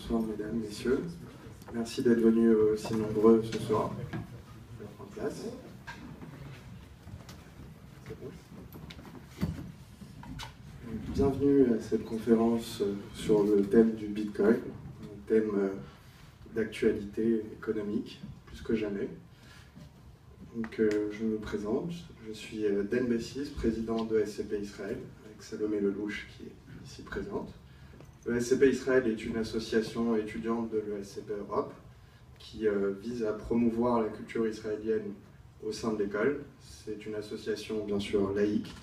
Bonsoir mesdames, messieurs. Merci d'être venus aussi nombreux ce soir. Je vais prendre place. Bienvenue à cette conférence sur le thème du Bitcoin, un thème d'actualité économique, plus que jamais. Donc, je me présente, je suis Dan Bessis, président de SCP Israël, avec Salomé Lelouch qui est ici présente. Le SCP Israël est une association étudiante de l'ESCP Europe qui vise à promouvoir la culture israélienne au sein de l'école. C'est une association bien sûr laïque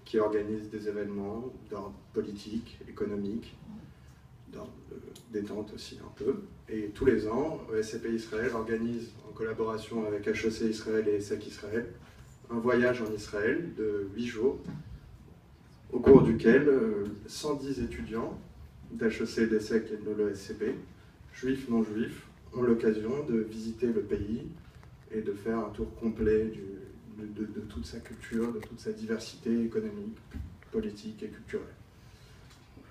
qui organise des événements d'ordre politique, économique, d'ordre de détente aussi un peu. Et tous les ans, ESCP Israël organise, en collaboration avec HEC Israël et ESSEC Israël, un voyage en Israël de 8 jours, au cours duquel 110 étudiants d'HEC, d'ESSEC et de l'ESCP, juifs, non-juifs, ont l'occasion de visiter le pays et de faire un tour complet de toute sa culture, de toute sa diversité économique, politique et culturelle.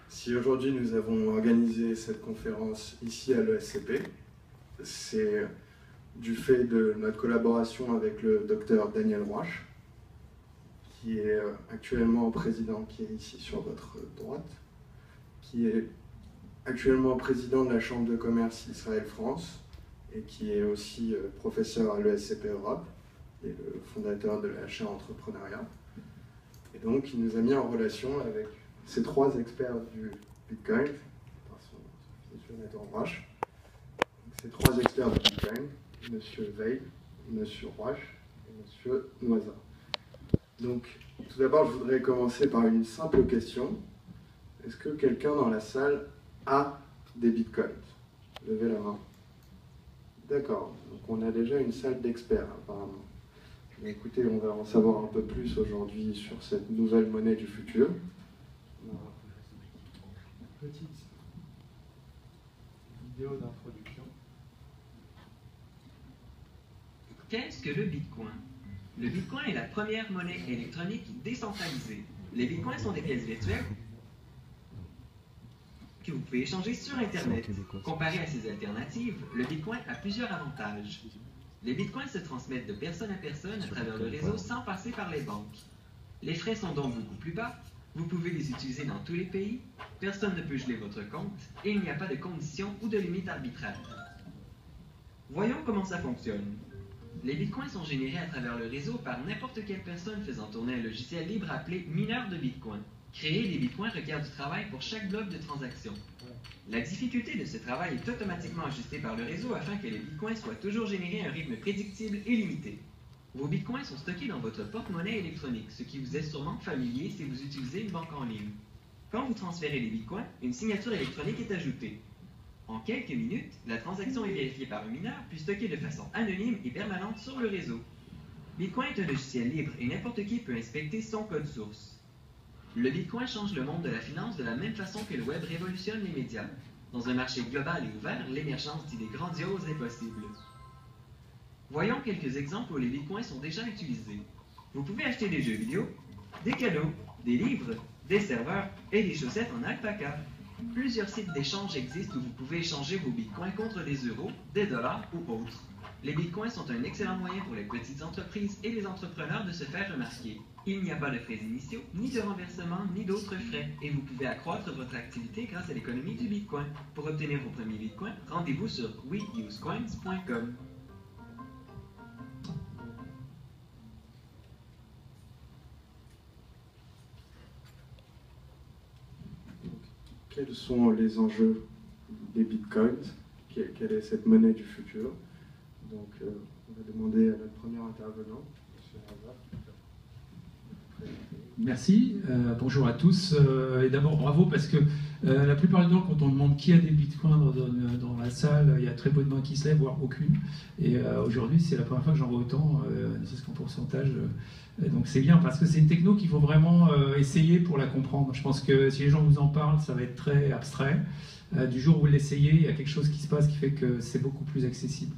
Si aujourd'hui nous avons organisé cette conférence ici à l'ESCP, c'est du fait de notre collaboration avec le docteur Daniel Roach, qui est actuellement président, qui est ici sur votre droite, qui est actuellement président de la Chambre de commerce Israël-France et qui est aussi professeur à l'ESCP Europe et le fondateur de la chaire entrepreneuriat. Et donc, il nous a mis en relation avec ces trois experts du Bitcoin, par son Nathan Roach. Ces trois experts du Bitcoin, M. Veil, M. Roach et M. Noisa. Donc, tout d'abord, je voudrais commencer par une simple question. Est-ce que quelqu'un dans la salle a des bitcoins? Levez la main. D'accord, donc on a déjà une salle d'experts apparemment. Mais écoutez, on va en savoir un peu plus aujourd'hui sur cette nouvelle monnaie du futur. Petite vidéo d'introduction. Qu'est-ce que le Bitcoin? Le Bitcoin est la première monnaie électronique décentralisée. Les Bitcoins sont des pièces virtuelles que vous pouvez échanger sur Internet. Comparé à ces alternatives, le Bitcoin a plusieurs avantages. Les Bitcoins se transmettent de personne à personne à travers le réseau sans passer par les banques. Les frais sont donc beaucoup plus bas, vous pouvez les utiliser dans tous les pays, personne ne peut geler votre compte et il n'y a pas de conditions ou de limites arbitraires. Voyons comment ça fonctionne. Les Bitcoins sont générés à travers le réseau par n'importe quelle personne faisant tourner un logiciel libre appelé mineur de Bitcoin. Créer des bitcoins requiert du travail pour chaque bloc de transaction. La difficulté de ce travail est automatiquement ajustée par le réseau afin que les bitcoins soient toujours générés à un rythme prédictible et limité. Vos bitcoins sont stockés dans votre porte-monnaie électronique, ce qui vous est sûrement familier si vous utilisez une banque en ligne. Quand vous transférez les bitcoins, une signature électronique est ajoutée. En quelques minutes, la transaction est vérifiée par un mineur puis stockée de façon anonyme et permanente sur le réseau. Bitcoin est un logiciel libre et n'importe qui peut inspecter son code source. Le Bitcoin change le monde de la finance de la même façon que le web révolutionne les médias. Dans un marché global et ouvert, l'émergence d'idées grandioses est possible. Voyons quelques exemples où les Bitcoins sont déjà utilisés. Vous pouvez acheter des jeux vidéo, des cadeaux, des livres, des serveurs et des chaussettes en alpaca. Plusieurs sites d'échange existent où vous pouvez échanger vos Bitcoins contre des euros, des dollars ou autres. Les Bitcoins sont un excellent moyen pour les petites entreprises et les entrepreneurs de se faire remarquer. Il n'y a pas de frais initiaux, ni de remboursement, ni d'autres frais, et vous pouvez accroître votre activité grâce à l'économie du Bitcoin. Pour obtenir vos premiers Bitcoins, rendez-vous sur weusecoins.com. Quels sont les enjeux des bitcoins? Quelle est cette monnaie du futur? Donc, on va demander à notre premier intervenant, M. Hazard. Merci, bonjour à tous. Et d'abord, bravo, parce que la plupart du temps, quand on demande qui a des bitcoins dans la salle, il y a très peu de mains qui se lèvent, voire aucune. Et aujourd'hui, c'est la première fois que j'en vois autant, ne serait-ce qu'en pourcentage. Donc c'est bien, parce que c'est une techno qu'il faut vraiment essayer pour la comprendre. Je pense que si les gens vous en parlent, ça va être très abstrait. Du jour où vous l'essayez, il y a quelque chose qui se passe qui fait que c'est beaucoup plus accessible.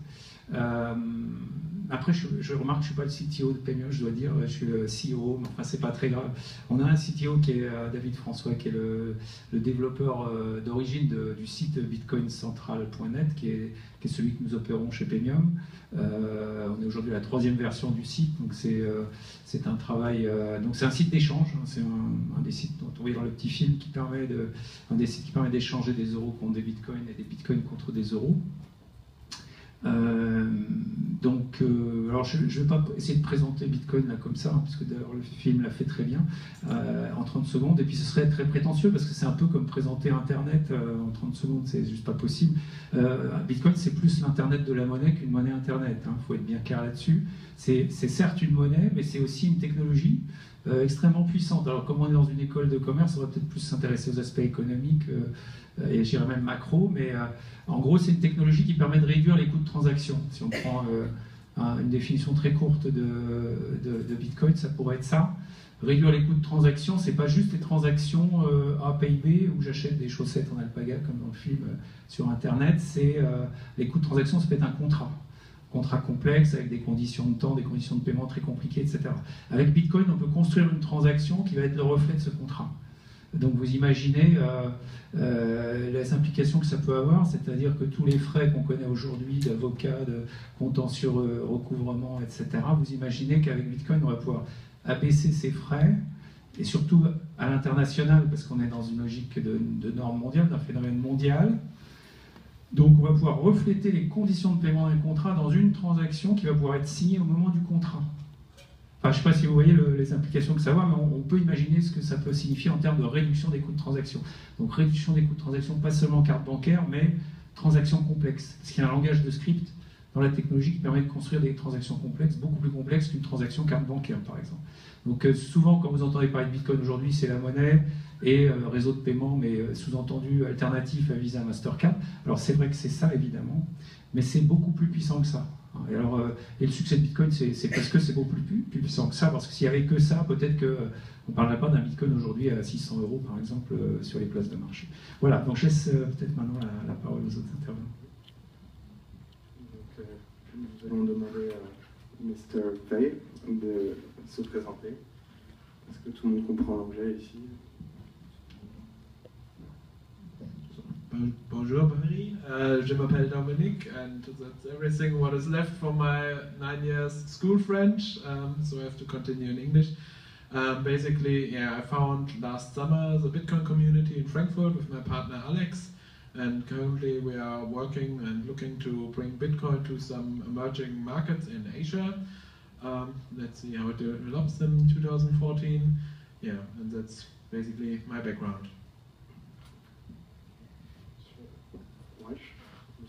Après, je remarque que je ne suis pas le CTO de Paymium, je dois dire, je suis le CEO, mais enfin, c'est pas très grave. On a un CTO qui est David François, qui est le développeur d'origine du site bitcoincentral.net, qui est celui que nous opérons chez Paymium. On est aujourd'hui à la 3e version du site, donc c'est un travail. Donc c'est un site d'échange, hein, c'est un des sites dont on voit dans le petit film un des sites qui permet d'échanger des euros contre des bitcoins et des bitcoins contre des euros. Alors je ne vais pas essayer de présenter Bitcoin là comme ça, hein, parce que d'ailleurs le film l'a fait très bien en 30 secondes, et puis ce serait très prétentieux parce que c'est un peu comme présenter Internet en 30 secondes, c'est juste pas possible. Bitcoin, c'est plus l'Internet de la monnaie qu'une monnaie Internet, hein, faut être bien clair là-dessus. C'est certes une monnaie, mais c'est aussi une technologie extrêmement puissante. Alors comme on est dans une école de commerce, on va peut-être plus s'intéresser aux aspects économiques et j'irais même macro, mais en gros c'est une technologie qui permet de réduire les coûts de transaction. Si on prend une définition très courte de Bitcoin, ça pourrait être ça. Réduire les coûts de transaction, c'est pas juste les transactions A paye B où j'achète des chaussettes en alpaga comme dans le film sur Internet, c'est les coûts de transaction, ça peut être un contrat complexe avec des conditions de temps, des conditions de paiement très compliquées, etc. Avec Bitcoin, on peut construire une transaction qui va être le reflet de ce contrat. Donc vous imaginez les implications que ça peut avoir, c'est-à-dire que tous les frais qu'on connaît aujourd'hui d'avocat, de contentieux, recouvrement, etc., vous imaginez qu'avec Bitcoin, on va pouvoir abaisser ces frais, et surtout à l'international, parce qu'on est dans une logique de normes mondiales, d'un phénomène mondial. Donc on va pouvoir refléter les conditions de paiement d'un contrat dans une transaction qui va pouvoir être signée au moment du contrat. Enfin, je ne sais pas si vous voyez les implications que ça va, mais on peut imaginer ce que ça peut signifier en termes de réduction des coûts de transaction. Donc réduction des coûts de transaction, pas seulement carte bancaire, mais transactions complexes. Parce qu'il y a un langage de script dans la technologie qui permet de construire des transactions complexes, beaucoup plus complexes qu'une transaction carte bancaire, par exemple. Donc souvent, quand vous entendez parler de Bitcoin aujourd'hui, c'est la monnaie et réseau de paiement, mais sous-entendu alternatif à Visa, Mastercard. Alors c'est vrai que c'est ça, évidemment, mais c'est beaucoup plus puissant que ça. Et le succès de Bitcoin, c'est parce que c'est beaucoup plus puissant que ça, parce que s'il n'y avait que ça, peut-être qu'on ne parlerait pas d'un Bitcoin aujourd'hui à 600 €, par exemple, sur les places de marché. Voilà, donc je laisse peut-être maintenant la parole aux autres intervenants. Donc, nous allons demander à Mr. Pei de se présenter. Est-ce que tout le monde comprend l'anglais ici? Bonjour Paris, je m'appelle Dominique, and that's everything what is left from my 9 years school French, so I have to continue in English. Basically, yeah, I found last summer the Bitcoin community in Frankfurt with my partner Alex, and currently we are working and looking to bring Bitcoin to some emerging markets in Asia. Let's see how it develops in 2014. Yeah, and that's basically my background.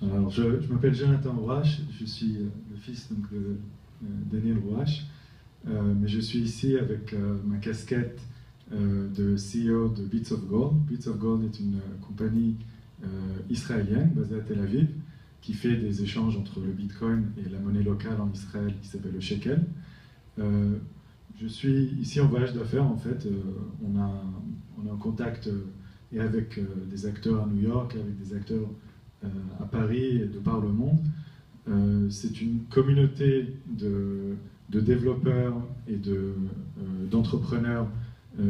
Alors, je m'appelle Jonathan Rouache, je suis le fils donc, de Daniel Rouache, mais je suis ici avec ma casquette de CEO de Bits of Gold. Bits of Gold est une compagnie israélienne basée à Tel Aviv qui fait des échanges entre le Bitcoin et la monnaie locale en Israël qui s'appelle le shekel. Je suis ici en voyage d'affaires en fait. On est en contact et avec des acteurs à New York, avec des acteurs à Paris et de par le monde. C'est une communauté de développeurs et d'entrepreneurs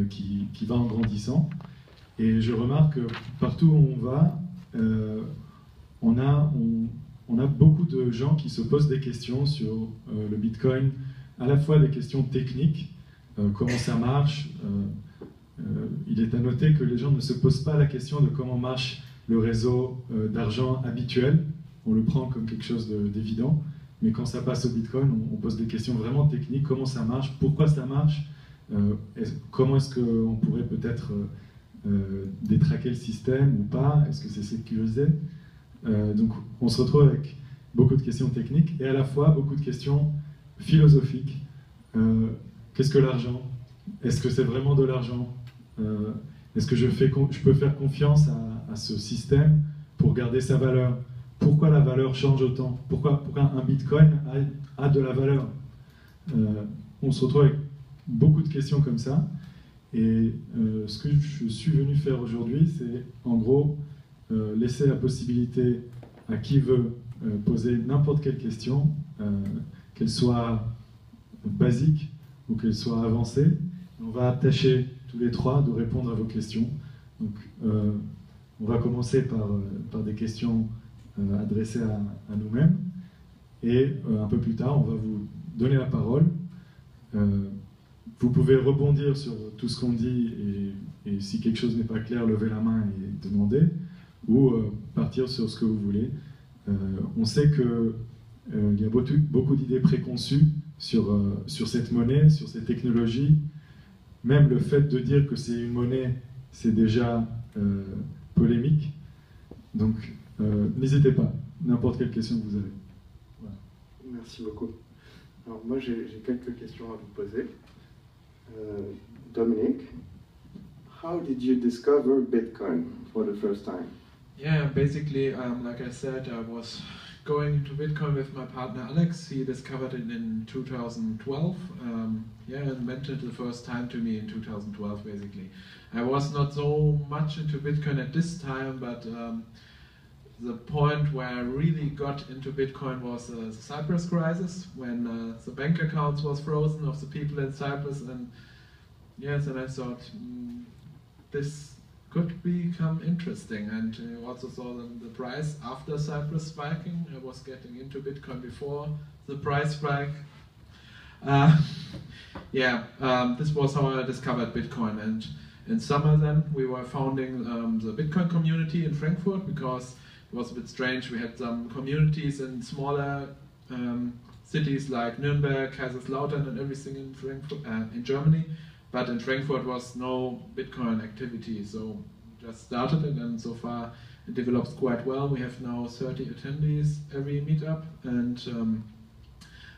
qui va en grandissant. Et je remarque que partout où on va, on a beaucoup de gens qui se posent des questions sur le Bitcoin, à la fois des questions techniques, comment ça marche. Il est à noter que les gens ne se posent pas la question de comment marche le réseau d'argent habituel. On le prend comme quelque chose d'évident, mais quand ça passe au Bitcoin, on pose des questions vraiment techniques. Comment ça marche? Pourquoi ça marche? Comment est-ce qu'on pourrait peut-être détraquer le système ou pas? Est-ce que c'est sécurisé? Donc on se retrouve avec beaucoup de questions techniques et à la fois beaucoup de questions philosophiques. Qu'est-ce que l'argent? Est-ce que c'est vraiment de l'argent? Est-ce que je peux faire confiance à ce système pour garder sa valeur? Pourquoi la valeur change autant? Pourquoi un Bitcoin a de la valeur? On se retrouve avec beaucoup de questions comme ça. Et ce que je suis venu faire aujourd'hui, c'est en gros laisser la possibilité à qui veut poser n'importe quelle question, qu'elle soit basique ou qu'elle soit avancée. On va tâcher tous les trois de répondre à vos questions. Donc, on va commencer par des questions adressées à nous-mêmes. Et un peu plus tard, on va vous donner la parole. Vous pouvez rebondir sur tout ce qu'on dit et si quelque chose n'est pas clair, levez la main et demander, ou partir sur ce que vous voulez. On sait qu'il y a beaucoup d'idées préconçues sur cette monnaie, sur ces technologies. Même le fait de dire que c'est une monnaie, c'est déjà polémique. Donc, n'hésitez pas, n'importe quelle question que vous avez. Voilà. Merci beaucoup. Alors moi, j'ai quelques questions à vous poser. Dominic, how did you discover Bitcoin for the first time? Yeah, basically, like I said, I was going into Bitcoin with my partner Alex. He discovered it in 2012. And mentioned it the first time to me in 2012, basically. I was not so much into Bitcoin at this time, but the point where I really got into Bitcoin was the Cyprus crisis, when the bank accounts was frozen of the people in Cyprus, and yes, and I thought this could become interesting, and I also saw the price after Cyprus spiking. I was getting into Bitcoin before the price spike. This was how I discovered Bitcoin, and in summer then we were founding the Bitcoin community in Frankfurt, because it was a bit strange. We had some communities in smaller cities like Nuremberg, Kaiserslautern and everything in Frankfurt, in Germany, but in Frankfurt was no Bitcoin activity, so we just started it, and so far it develops quite well. We have now 30 attendees every meetup, and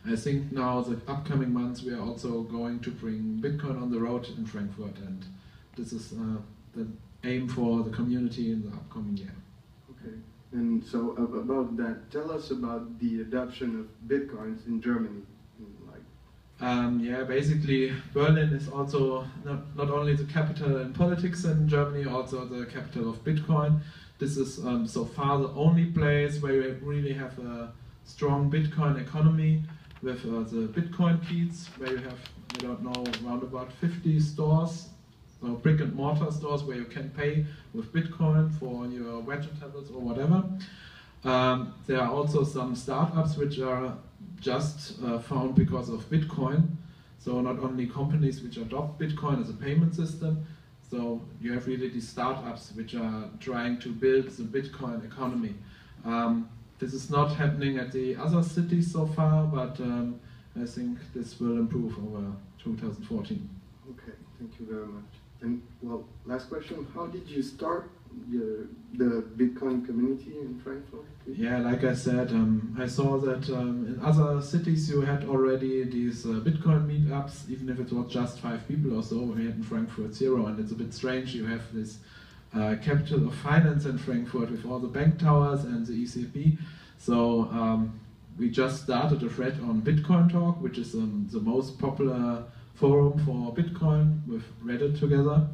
I think now the upcoming months we are also going to bring Bitcoin on the road in Frankfurt, and this is the aim for the community in the upcoming year. Okay, and so about that, tell us about the adoption of Bitcoins in Germany. Basically Berlin is also not only the capital in politics in Germany, also the capital of Bitcoin. This is so far the only place where you really have a strong Bitcoin economy, with the Bitcoin Kiez, where you have, I don't know, around about 50 stores, so brick and mortar stores where you can pay with Bitcoin for your vegetables or whatever. There are also some startups which are just found because of Bitcoin, so not only companies which adopt Bitcoin as a payment system, so you have really these startups which are trying to build the Bitcoin economy. This is not happening at the other cities so far, but I think this will improve over 2014. Okay, thank you very much. And well, last question, how did you start the Bitcoin community in Frankfurt? Yeah, like I said, I saw that in other cities you had already these Bitcoin meetups, even if it was just 5 people or so. We had in Frankfurt 0, and it's a bit strange. You have this capital of finance in Frankfurt with all the bank towers and the ECB. So we just started a thread on Bitcoin Talk, which is the most popular forum for Bitcoin with Reddit together.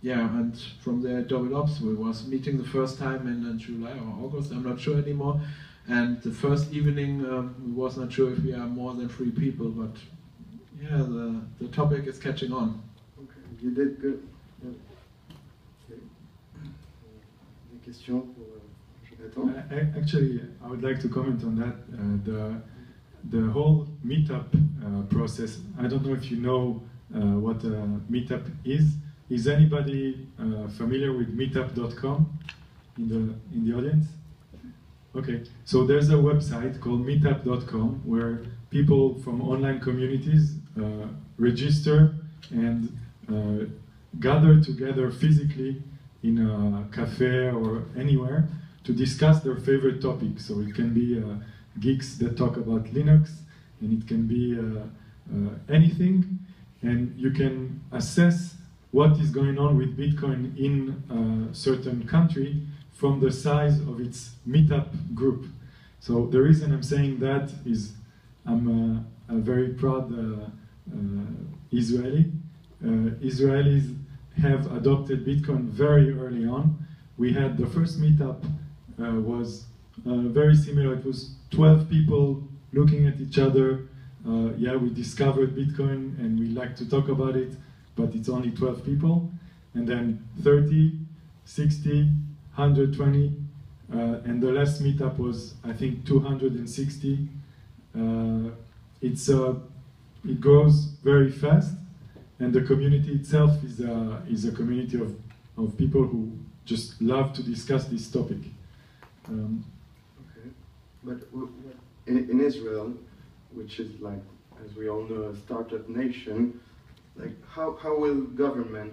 And from there it develops. We was meeting the first time in July or August, I'm not sure anymore. And the first evening we was not sure if we are more than 3 people, but yeah, the topic is catching on. Okay, you did good. Yeah. Okay. Any questions pour Jonathan? Actually, I would like to comment on that. The whole meetup process, I don't know if you know what a meetup is. Is anybody familiar with meetup.com in the audience? Okay, so there's a website called meetup.com where people from online communities register and gather together physically in a cafe or anywhere to discuss their favorite topics. So it can be geeks that talk about Linux, and it can be anything, and you can assess what is going on with Bitcoin in a certain country from the size of its meetup group. So the reason I'm saying that is I'm a very proud Israeli. Israelis have adopted Bitcoin very early on. We had the first meetup was very similar. It was 12 people looking at each other. Yeah, we discovered Bitcoin and we like to talk about it, but it's only 12 people. And then 30, 60, 120, and the last meetup was, I think, 260. It goes very fast, and the community itself is a community of people who just love to discuss this topic. Okay, but in Israel, which is, like, as we all know, a startup nation, like, how will government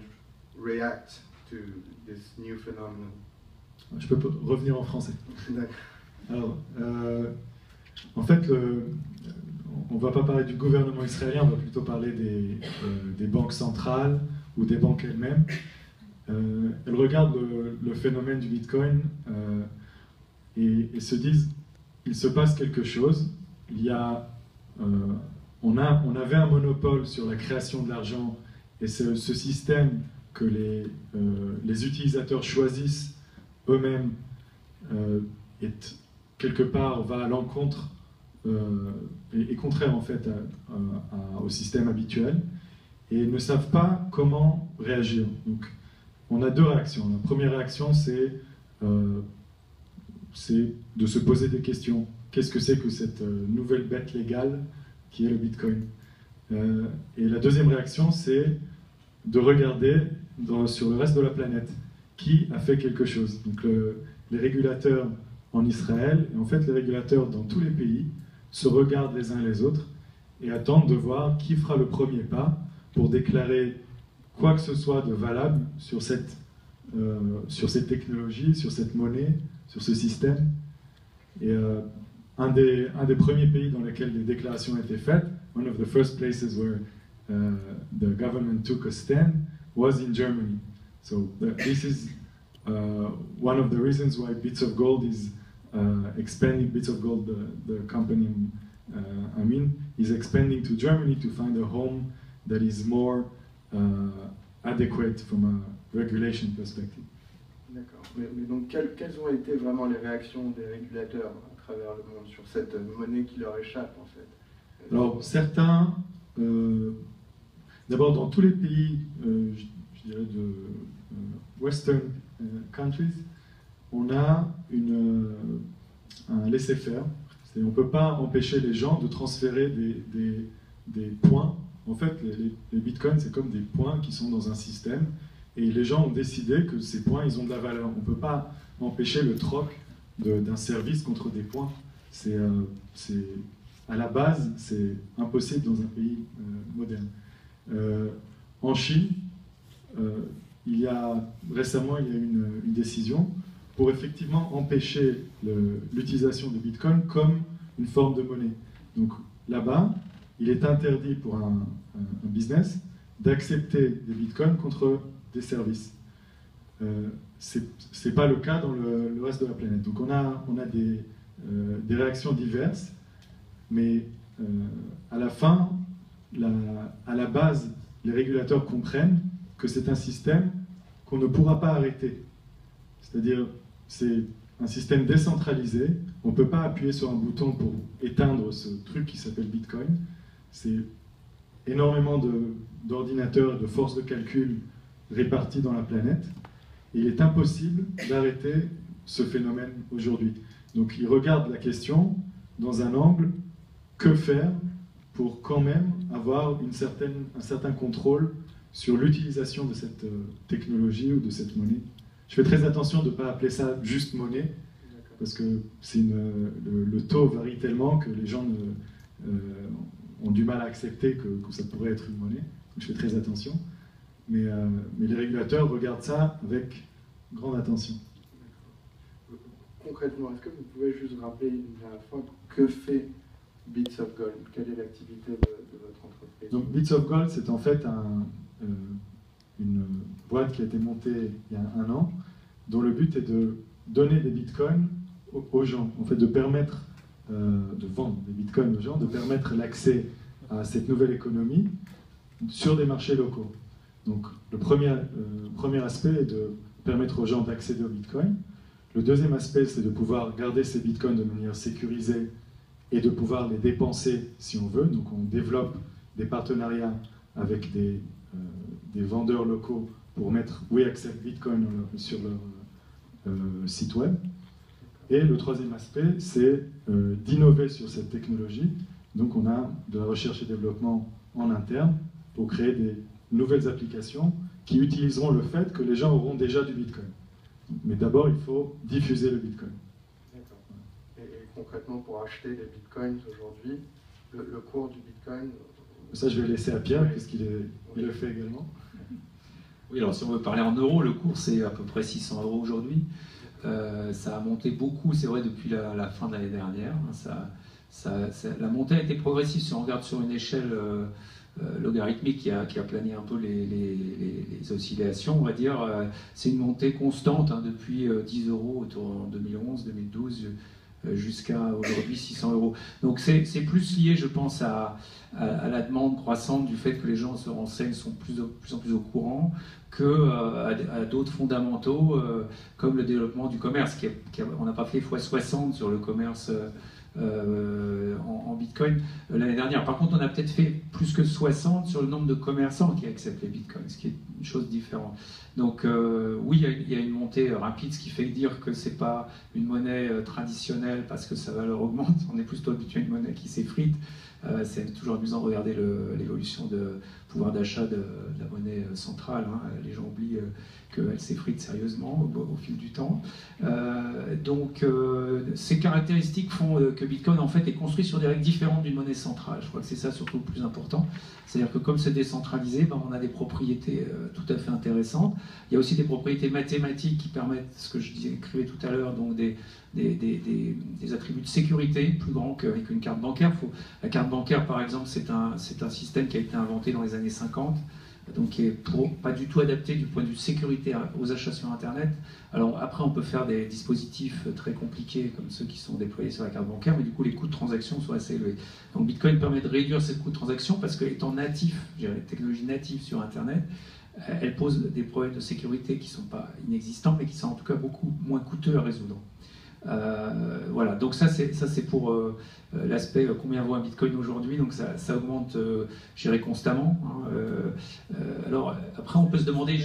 react to this new phenomenon? Je peux revenir en français. D'accord. Alors, en fait, on ne va pas parler du gouvernement israélien, on va plutôt parler des banques centrales ou des banques elles-mêmes. Elles regardent le phénomène du Bitcoin et se disent, il se passe quelque chose. On avait un monopole sur la création de l'argent, et ce système que les utilisateurs choisissent eux-mêmes quelque part va à l'encontre est contraire en fait au système habituel, et ne savent pas comment réagir. Donc on a deux réactions. La première réaction, c'est de se poser des questions. Qu'est-ce que c'est que cette nouvelle bête légale qui est le Bitcoin? Et la deuxième réaction, c'est de regarder sur le reste de la planète qui a fait quelque chose. Donc les régulateurs en Israël, et en fait les régulateurs dans tous les pays, se regardent les uns les autres et attendent de voir qui fera le premier pas pour déclarer quoi que ce soit de valable sur cette technologie, sur cette monnaie, sur ce système. Et un des premiers pays dans lesquels les déclarations étaient faites, one of the first places where the government took a stand, was in Germany. So this is one of the reasons why Bits of Gold is expanding. Bits of Gold, the company, is expanding to Germany to find a home that is more adequate from a regulation perspective. D'accord. Mais donc, quelles ont été vraiment les réactions des régulateurs à travers le monde sur cette monnaie qui leur échappe, en fait? Alors, certains, d'abord dans tous les pays, je dirais de Western countries, on a un laisser-faire. On ne peut pas empêcher les gens de transférer des points. En fait, les bitcoins, c'est comme des points qui sont dans un système, et les gens ont décidé que ces points, ils ont de la valeur. On ne peut pas empêcher le troc d'un service contre des points. À la base, c'est impossible dans un pays moderne. En Chine, récemment, il y a eu une décision pour effectivement empêcher l'utilisation de Bitcoin comme une forme de monnaie. Donc là-bas, il est interdit pour un business d'accepter des Bitcoins contre des services. C'est pas le cas dans le reste de la planète. Donc on a des réactions diverses, mais à la fin, à la base, les régulateurs comprennent que c'est un système qu'on ne pourra pas arrêter. C'est-à-dire, c'est un système décentralisé. On ne peut pas appuyer sur un bouton pour éteindre ce truc qui s'appelle Bitcoin. C'est énormément d'ordinateurs, de forces de calcul répartis dans la planète. Et il est impossible d'arrêter ce phénomène aujourd'hui. Donc, ils regardent la question dans un angle, que faire pour quand même avoir un certain contrôle sur l'utilisation de cette technologie ou de cette monnaie. Je fais très attention de ne pas appeler ça juste monnaie, parce que le taux varie tellement que les gens ont du mal à accepter que ça pourrait être une monnaie. Donc je fais très attention. Mais les régulateurs regardent ça avec grande attention. Concrètement, est-ce que vous pouvez juste rappeler une dernière fois que fait Bits of Gold? Quelle est l'activité de votre entreprise? Donc Bits of Gold, c'est en fait une boîte qui a été montée il y a 1 an, dont le but est de donner des bitcoins aux gens, en fait de permettre de vendre des bitcoins aux gens, de permettre l'accès à cette nouvelle économie sur des marchés locaux. Donc le premier aspect est de permettre aux gens d'accéder au bitcoin. Le deuxième aspect, c'est de pouvoir garder ces bitcoins de manière sécurisée et de pouvoir les dépenser si on veut. Donc on développe des partenariats avec des vendeurs locaux pour mettre We Accept Bitcoin sur leur site web. Et le troisième aspect, c'est d'innover sur cette technologie. Donc on a de la recherche et développement en interne pour créer des nouvelles applications qui utiliseront le fait que les gens auront déjà du Bitcoin. Mais d'abord, il faut diffuser le Bitcoin. D'accord. Et concrètement, pour acheter des Bitcoins aujourd'hui, le cours du Bitcoin... Ça, je vais laisser à Pierre, puisqu'il le fait également. Oui, alors si on veut parler en euros, le cours c'est à peu près 600 € aujourd'hui. Ça a monté beaucoup, c'est vrai, depuis la fin de l'année dernière. La montée a été progressive. Si on regarde sur une échelle logarithmique qui a plané un peu les oscillations, on va dire, c'est une montée constante depuis 10 € autour en 2011, 2012, jusqu'à aujourd'hui 600 €. Donc c'est plus lié, je pense, à la demande croissante du fait que les gens se renseignent, sont de plus en plus au courant, qu'à d'autres fondamentaux, comme le développement du commerce. On n'a pas fait x60 sur le commerce en Bitcoin l'année dernière. Par contre, on a peut-être fait plus que 60 sur le nombre de commerçants qui acceptent les Bitcoins, ce qui est une chose différente. Donc oui, il y a une montée rapide, ce qui fait dire que c'est pas une monnaie traditionnelle parce que sa valeur augmente. On est plutôt habitué à une monnaie qui s'effrite. C'est toujours amusant de regarder l'évolution de pouvoir d'achat de la monnaie centrale. Les gens oublient qu'elle s'effrite sérieusement au fil du temps. Donc ces caractéristiques font que Bitcoin en fait est construit sur des règles différentes d'une monnaie centrale. Je crois que c'est ça surtout le plus important. C'est-à-dire que comme c'est décentralisé, on a des propriétés tout à fait intéressantes. Il y a aussi des propriétés mathématiques qui permettent, ce que je écrivais tout à l'heure, donc des attributs de sécurité plus grands qu'avec une carte bancaire. La carte bancaire, par exemple, c'est un système qui a été inventé dans les années 50, donc qui est pas du tout adapté du point de vue de sécurité aux achats sur Internet. Alors après, on peut faire des dispositifs très compliqués comme ceux qui sont déployés sur la carte bancaire, mais du coup, les coûts de transaction sont assez élevés. Donc Bitcoin permet de réduire ces coûts de transaction parce qu'étant natif, je dirais, technologie native sur Internet, elle pose des problèmes de sécurité qui ne sont pas inexistants, mais qui sont en tout cas beaucoup moins coûteux à résoudre. Voilà, donc ça c'est pour l'aspect combien vaut un Bitcoin aujourd'hui, donc ça augmente, je dirais, constamment. Alors après on peut se demander,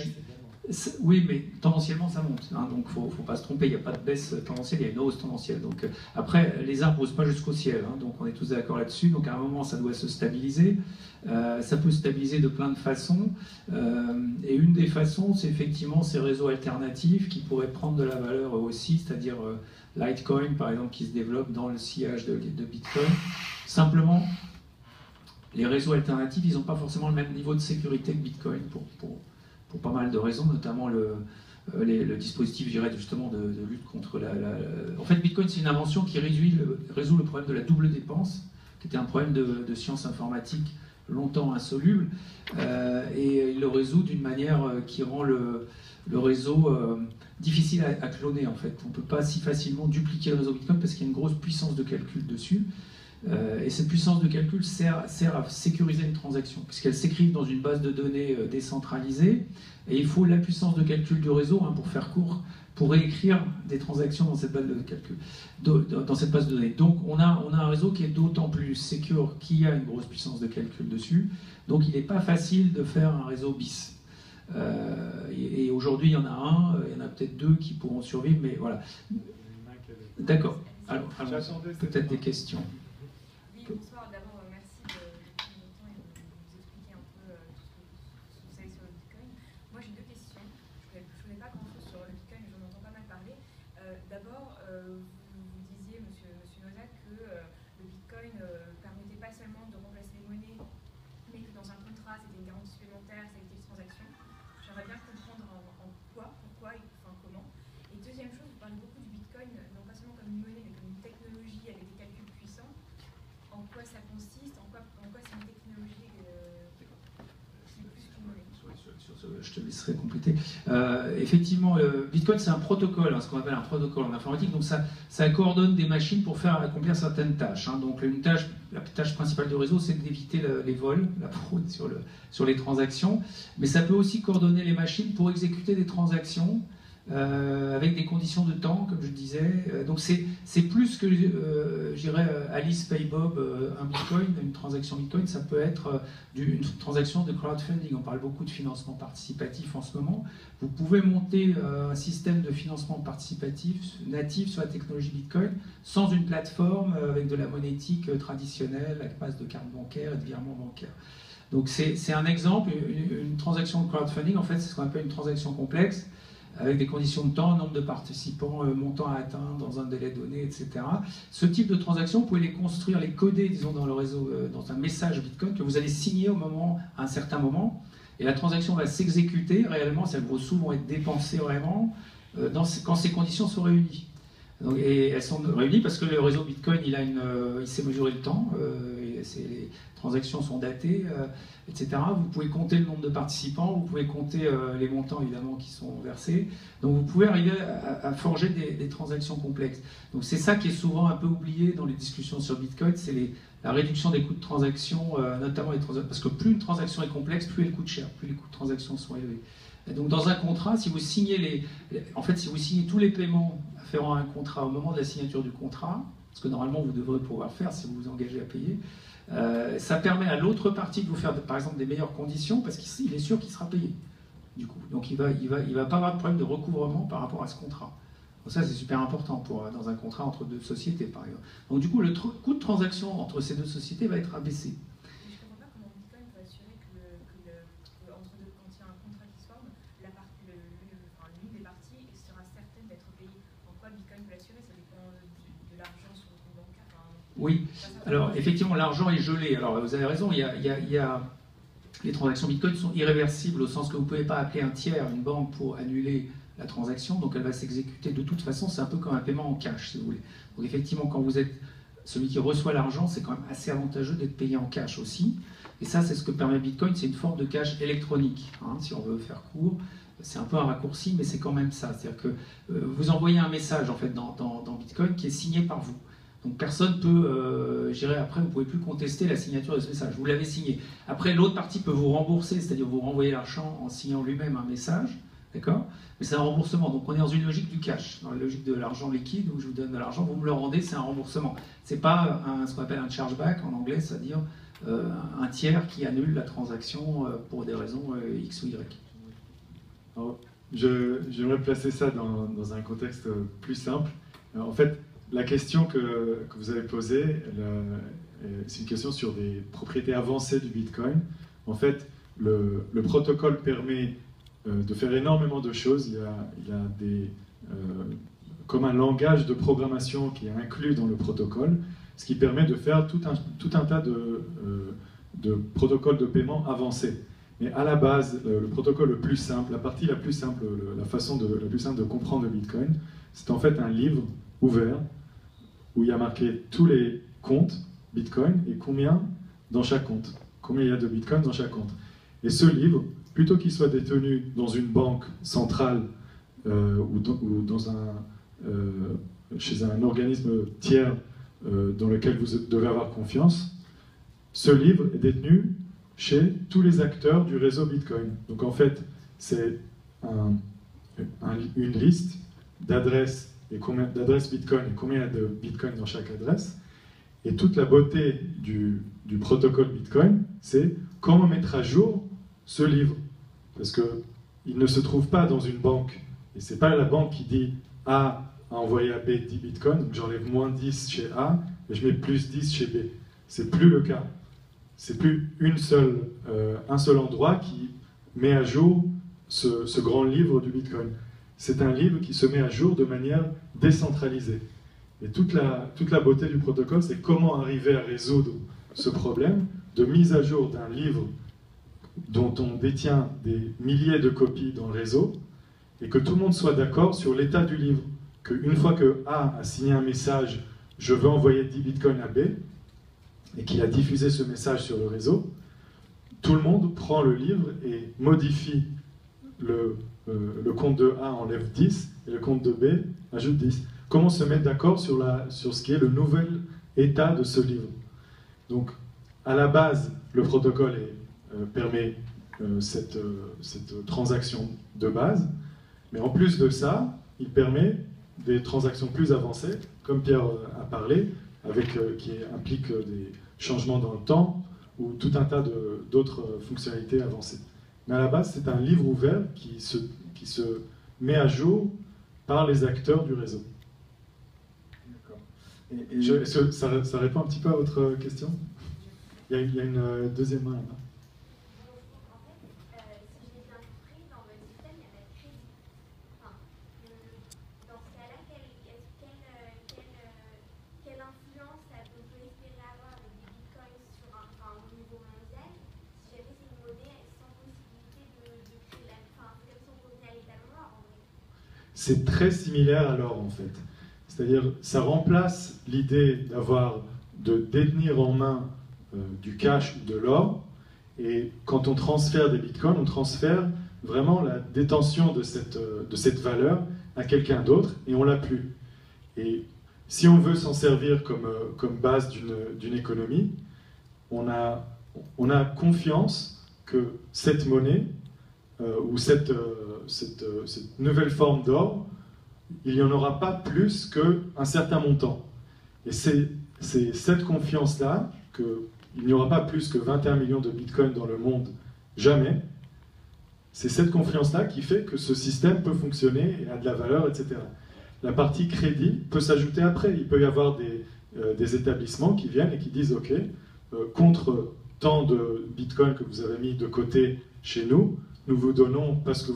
oui, mais tendanciellement ça monte, donc faut pas se tromper, il n'y a pas de baisse tendancielle, il y a une hausse tendancielle. Donc après les arbres ne poussent pas jusqu'au ciel, donc on est tous d'accord là-dessus, donc à un moment ça doit se stabiliser. Ça peut se stabiliser de plein de façons, et une des façons, c'est effectivement ces réseaux alternatifs qui pourraient prendre de la valeur aussi, c'est-à-dire Litecoin, par exemple, qui se développe dans le sillage de Bitcoin. Simplement, les réseaux alternatifs, ils n'ont pas forcément le même niveau de sécurité que Bitcoin pour pas mal de raisons, notamment le dispositif, je dirais, justement, de lutte contre En fait, Bitcoin, c'est une invention qui résout le problème de la double dépense, qui était un problème de science informatique longtemps insoluble, et il le résout d'une manière qui rend le réseau difficile à cloner, en fait. On ne peut pas si facilement dupliquer le réseau Bitcoin parce qu'il y a une grosse puissance de calcul dessus, et cette puissance de calcul sert à sécuriser une transaction, puisqu'elle s'écrit dans une base de données décentralisée, et il faut la puissance de calcul du réseau, pour faire court, pour réécrire des transactions dans cette base de calcul, dans cette base de données. Donc on a un réseau qui est d'autant plus secure qu'il y a une grosse puissance de calcul dessus, donc il n'est pas facile de faire un réseau bis. Et aujourd'hui il y en a un, il y en a peut-être deux qui pourront survivre, mais voilà. D'accord, alors peut-être des questions. Oui, bonsoir, d'abord merci de prendre le temps et de nous expliquer un peu tout ce que vous savez sur le Bitcoin. Moi j'ai deux questions, je ne connais pas grand-chose sur le Bitcoin, mais j'en entends pas mal parler. D'abord, vous disiez, monsieur Nozak, que le Bitcoin permettait pas seulement de remplacer les monnaies, mais que dans un contrat c'était une garantie supplémentaire, ça évite les transactions. J'aimerais bien comprendre en quoi, pourquoi et comment. Et deuxième chose, vous parlez beaucoup du Bitcoin, non pas seulement comme une monnaie, mais comme une technologie avec des calculs puissants. En quoi ça consiste, en quoi c'est une technologie qui est plus qu'une monnaie. Je te laisserai compléter. Effectivement, Bitcoin c'est un protocole, ce qu'on appelle un protocole en informatique, donc ça coordonne des machines pour faire accomplir certaines tâches. Donc la tâche principale du réseau, c'est d'éviter les vols, la fraude sur les transactions, mais ça peut aussi coordonner les machines pour exécuter des transactions avec des conditions de temps, comme je disais. Donc c'est plus que, je dirais, Alice paye Bob un bitcoin, une transaction bitcoin, ça peut être une transaction de crowdfunding. On parle beaucoup de financement participatif en ce moment. Vous pouvez monter un système de financement participatif natif sur la technologie bitcoin sans une plateforme avec de la monétique traditionnelle, à base de carte bancaire et de virement bancaire. Donc c'est un exemple, une transaction de crowdfunding, en fait, c'est ce qu'on appelle une transaction complexe, avec des conditions de temps, nombre de participants, montant à atteindre dans un délai donné, etc. Ce type de transaction, vous pouvez les construire, les coder, disons, dans le réseau, dans un message Bitcoin que vous allez signer à un certain moment, et la transaction va s'exécuter réellement, c'est-à-dire que vos sous vont être dépensés vraiment quand ces conditions sont réunies. Donc, et elles sont réunies parce que le réseau Bitcoin, il sait mesurer le temps, les transactions sont datées, etc. Vous pouvez compter le nombre de participants, vous pouvez compter les montants évidemment qui sont versés. Donc vous pouvez arriver à forger des transactions complexes. Donc c'est ça qui est souvent un peu oublié dans les discussions sur Bitcoin, c'est la réduction des coûts de transaction, notamment les transactions. Parce que plus une transaction est complexe, plus elle coûte cher, plus les coûts de transaction sont élevés. Et donc dans un contrat, si vous signez si vous signez tous les paiements afférents à un contrat au moment de la signature du contrat, ce que normalement vous devrez pouvoir faire si vous vous engagez à payer, ça permet à l'autre partie de vous faire par exemple des meilleures conditions parce qu'il est sûr qu'il sera payé du coup. Donc il va pas avoir de problème de recouvrement par rapport à ce contrat. Donc ça c'est super important dans un contrat entre deux sociétés par exemple. Donc du coup le coût de transaction entre ces deux sociétés va être abaissé. Je ne comprends pas comment Bitcoin peut assurer entre deux, quand il y a un contrat qui se forme, l'une des parties sera certaine d'être payée. En quoi Bitcoin peut l'assurer? Ça dépend de l'argent sur le compte bancaire. Oui. Alors, effectivement, l'argent est gelé. Alors, vous avez raison, les transactions Bitcoin sont irréversibles au sens que vous ne pouvez pas appeler un tiers, une banque, pour annuler la transaction. Donc, elle va s'exécuter de toute façon. C'est un peu comme un paiement en cash, si vous voulez. Donc, effectivement, quand vous êtes celui qui reçoit l'argent, c'est quand même assez avantageux d'être payé en cash aussi. Et ça, c'est ce que permet Bitcoin. C'est une forme de cash électronique, si on veut faire court. C'est un peu un raccourci, mais c'est quand même ça. C'est-à-dire que vous envoyez un message, en fait, dans Bitcoin qui est signé par vous. Donc personne peut, je dirais, après vous ne pouvez plus contester la signature de ce message, vous l'avez signé. Après l'autre partie peut vous rembourser, c'est-à-dire vous renvoyer l'argent en signant lui-même un message, d'accord? Mais c'est un remboursement, donc on est dans une logique du cash, dans la logique de l'argent liquide où je vous donne de l'argent, vous me le rendez, c'est un remboursement. C'est pas ce qu'on appelle un chargeback en anglais, c'est-à-dire un tiers qui annule la transaction pour des raisons X ou Y. Alors, j'aimerais placer ça dans un contexte plus simple. Alors, en fait, la question que vous avez posée, c'est une question sur des propriétés avancées du Bitcoin. En fait, le protocole permet de faire énormément de choses. Il y a comme un langage de programmation qui est inclus dans le protocole, ce qui permet de faire tout un tas de protocoles de paiement avancés. Mais à la base, le protocole le plus simple, la partie la plus simple, la plus simple de comprendre le Bitcoin, c'est en fait un livre ouvert où il y a marqué tous les comptes Bitcoin et combien dans chaque compte. Combien il y a de Bitcoin dans chaque compte. Et ce livre, plutôt qu'il soit détenu dans une banque centrale ou chez un organisme tiers dans lequel vous devez avoir confiance, ce livre est détenu chez tous les acteurs du réseau Bitcoin. Donc en fait, c'est une liste d'adresses et combien d'adresses Bitcoin et combien il y a de Bitcoin dans chaque adresse. Et toute la beauté du protocole Bitcoin, c'est comment mettre à jour ce livre. Parce qu'il ne se trouve pas dans une banque. Et ce n'est pas la banque qui dit A a envoyé à B 10 Bitcoin, donc j'enlève moins 10 chez A et je mets plus 10 chez B. C'est plus le cas. C'est plus un seul endroit qui met à jour ce grand livre du Bitcoin. C'est un livre qui se met à jour de manière décentralisée. Et toute la beauté du protocole, c'est comment arriver à résoudre ce problème de mise à jour d'un livre dont on détient des milliers de copies dans le réseau, et que tout le monde soit d'accord sur l'état du livre. Qu'une fois que A a signé un message, je veux envoyer 10 bitcoins à B, et qu'il a diffusé ce message sur le réseau, tout le monde prend le livre et modifie le compte de A enlève 10, et le compte de B ajoute 10. Comment se mettre d'accord sur ce qui est le nouvel état de ce livre. Donc, à la base, le protocole permet cette transaction de base. Mais en plus de ça, il permet des transactions plus avancées, comme Pierre a parlé, qui impliquent des changements dans le temps ou tout un tas d'autres fonctionnalités avancées. Mais à la base, c'est un livre ouvert qui se met à jour par les acteurs du réseau. Est-ce que ça répond un petit peu à votre question? Il y a une deuxième main là-bas. C'est très similaire à l'or en fait. C'est-à-dire, ça remplace l'idée de détenir en main du cash ou de l'or. Et quand on transfère des bitcoins, on transfère vraiment la détention de cette valeur à quelqu'un d'autre et on l'a plus. Et si on veut s'en servir comme base d'une économie, on a confiance que cette monnaie ou cette nouvelle forme d'or, il n'y en aura pas plus qu'un certain montant. Et c'est cette confiance-là, qu'il n'y aura pas plus que 21 millions de bitcoins dans le monde, jamais, c'est cette confiance-là qui fait que ce système peut fonctionner et a de la valeur, etc. La partie crédit peut s'ajouter après. Il peut y avoir des établissements qui viennent et qui disent « Ok, contre tant de bitcoins que vous avez mis de côté chez nous, nous vous donnons, parce que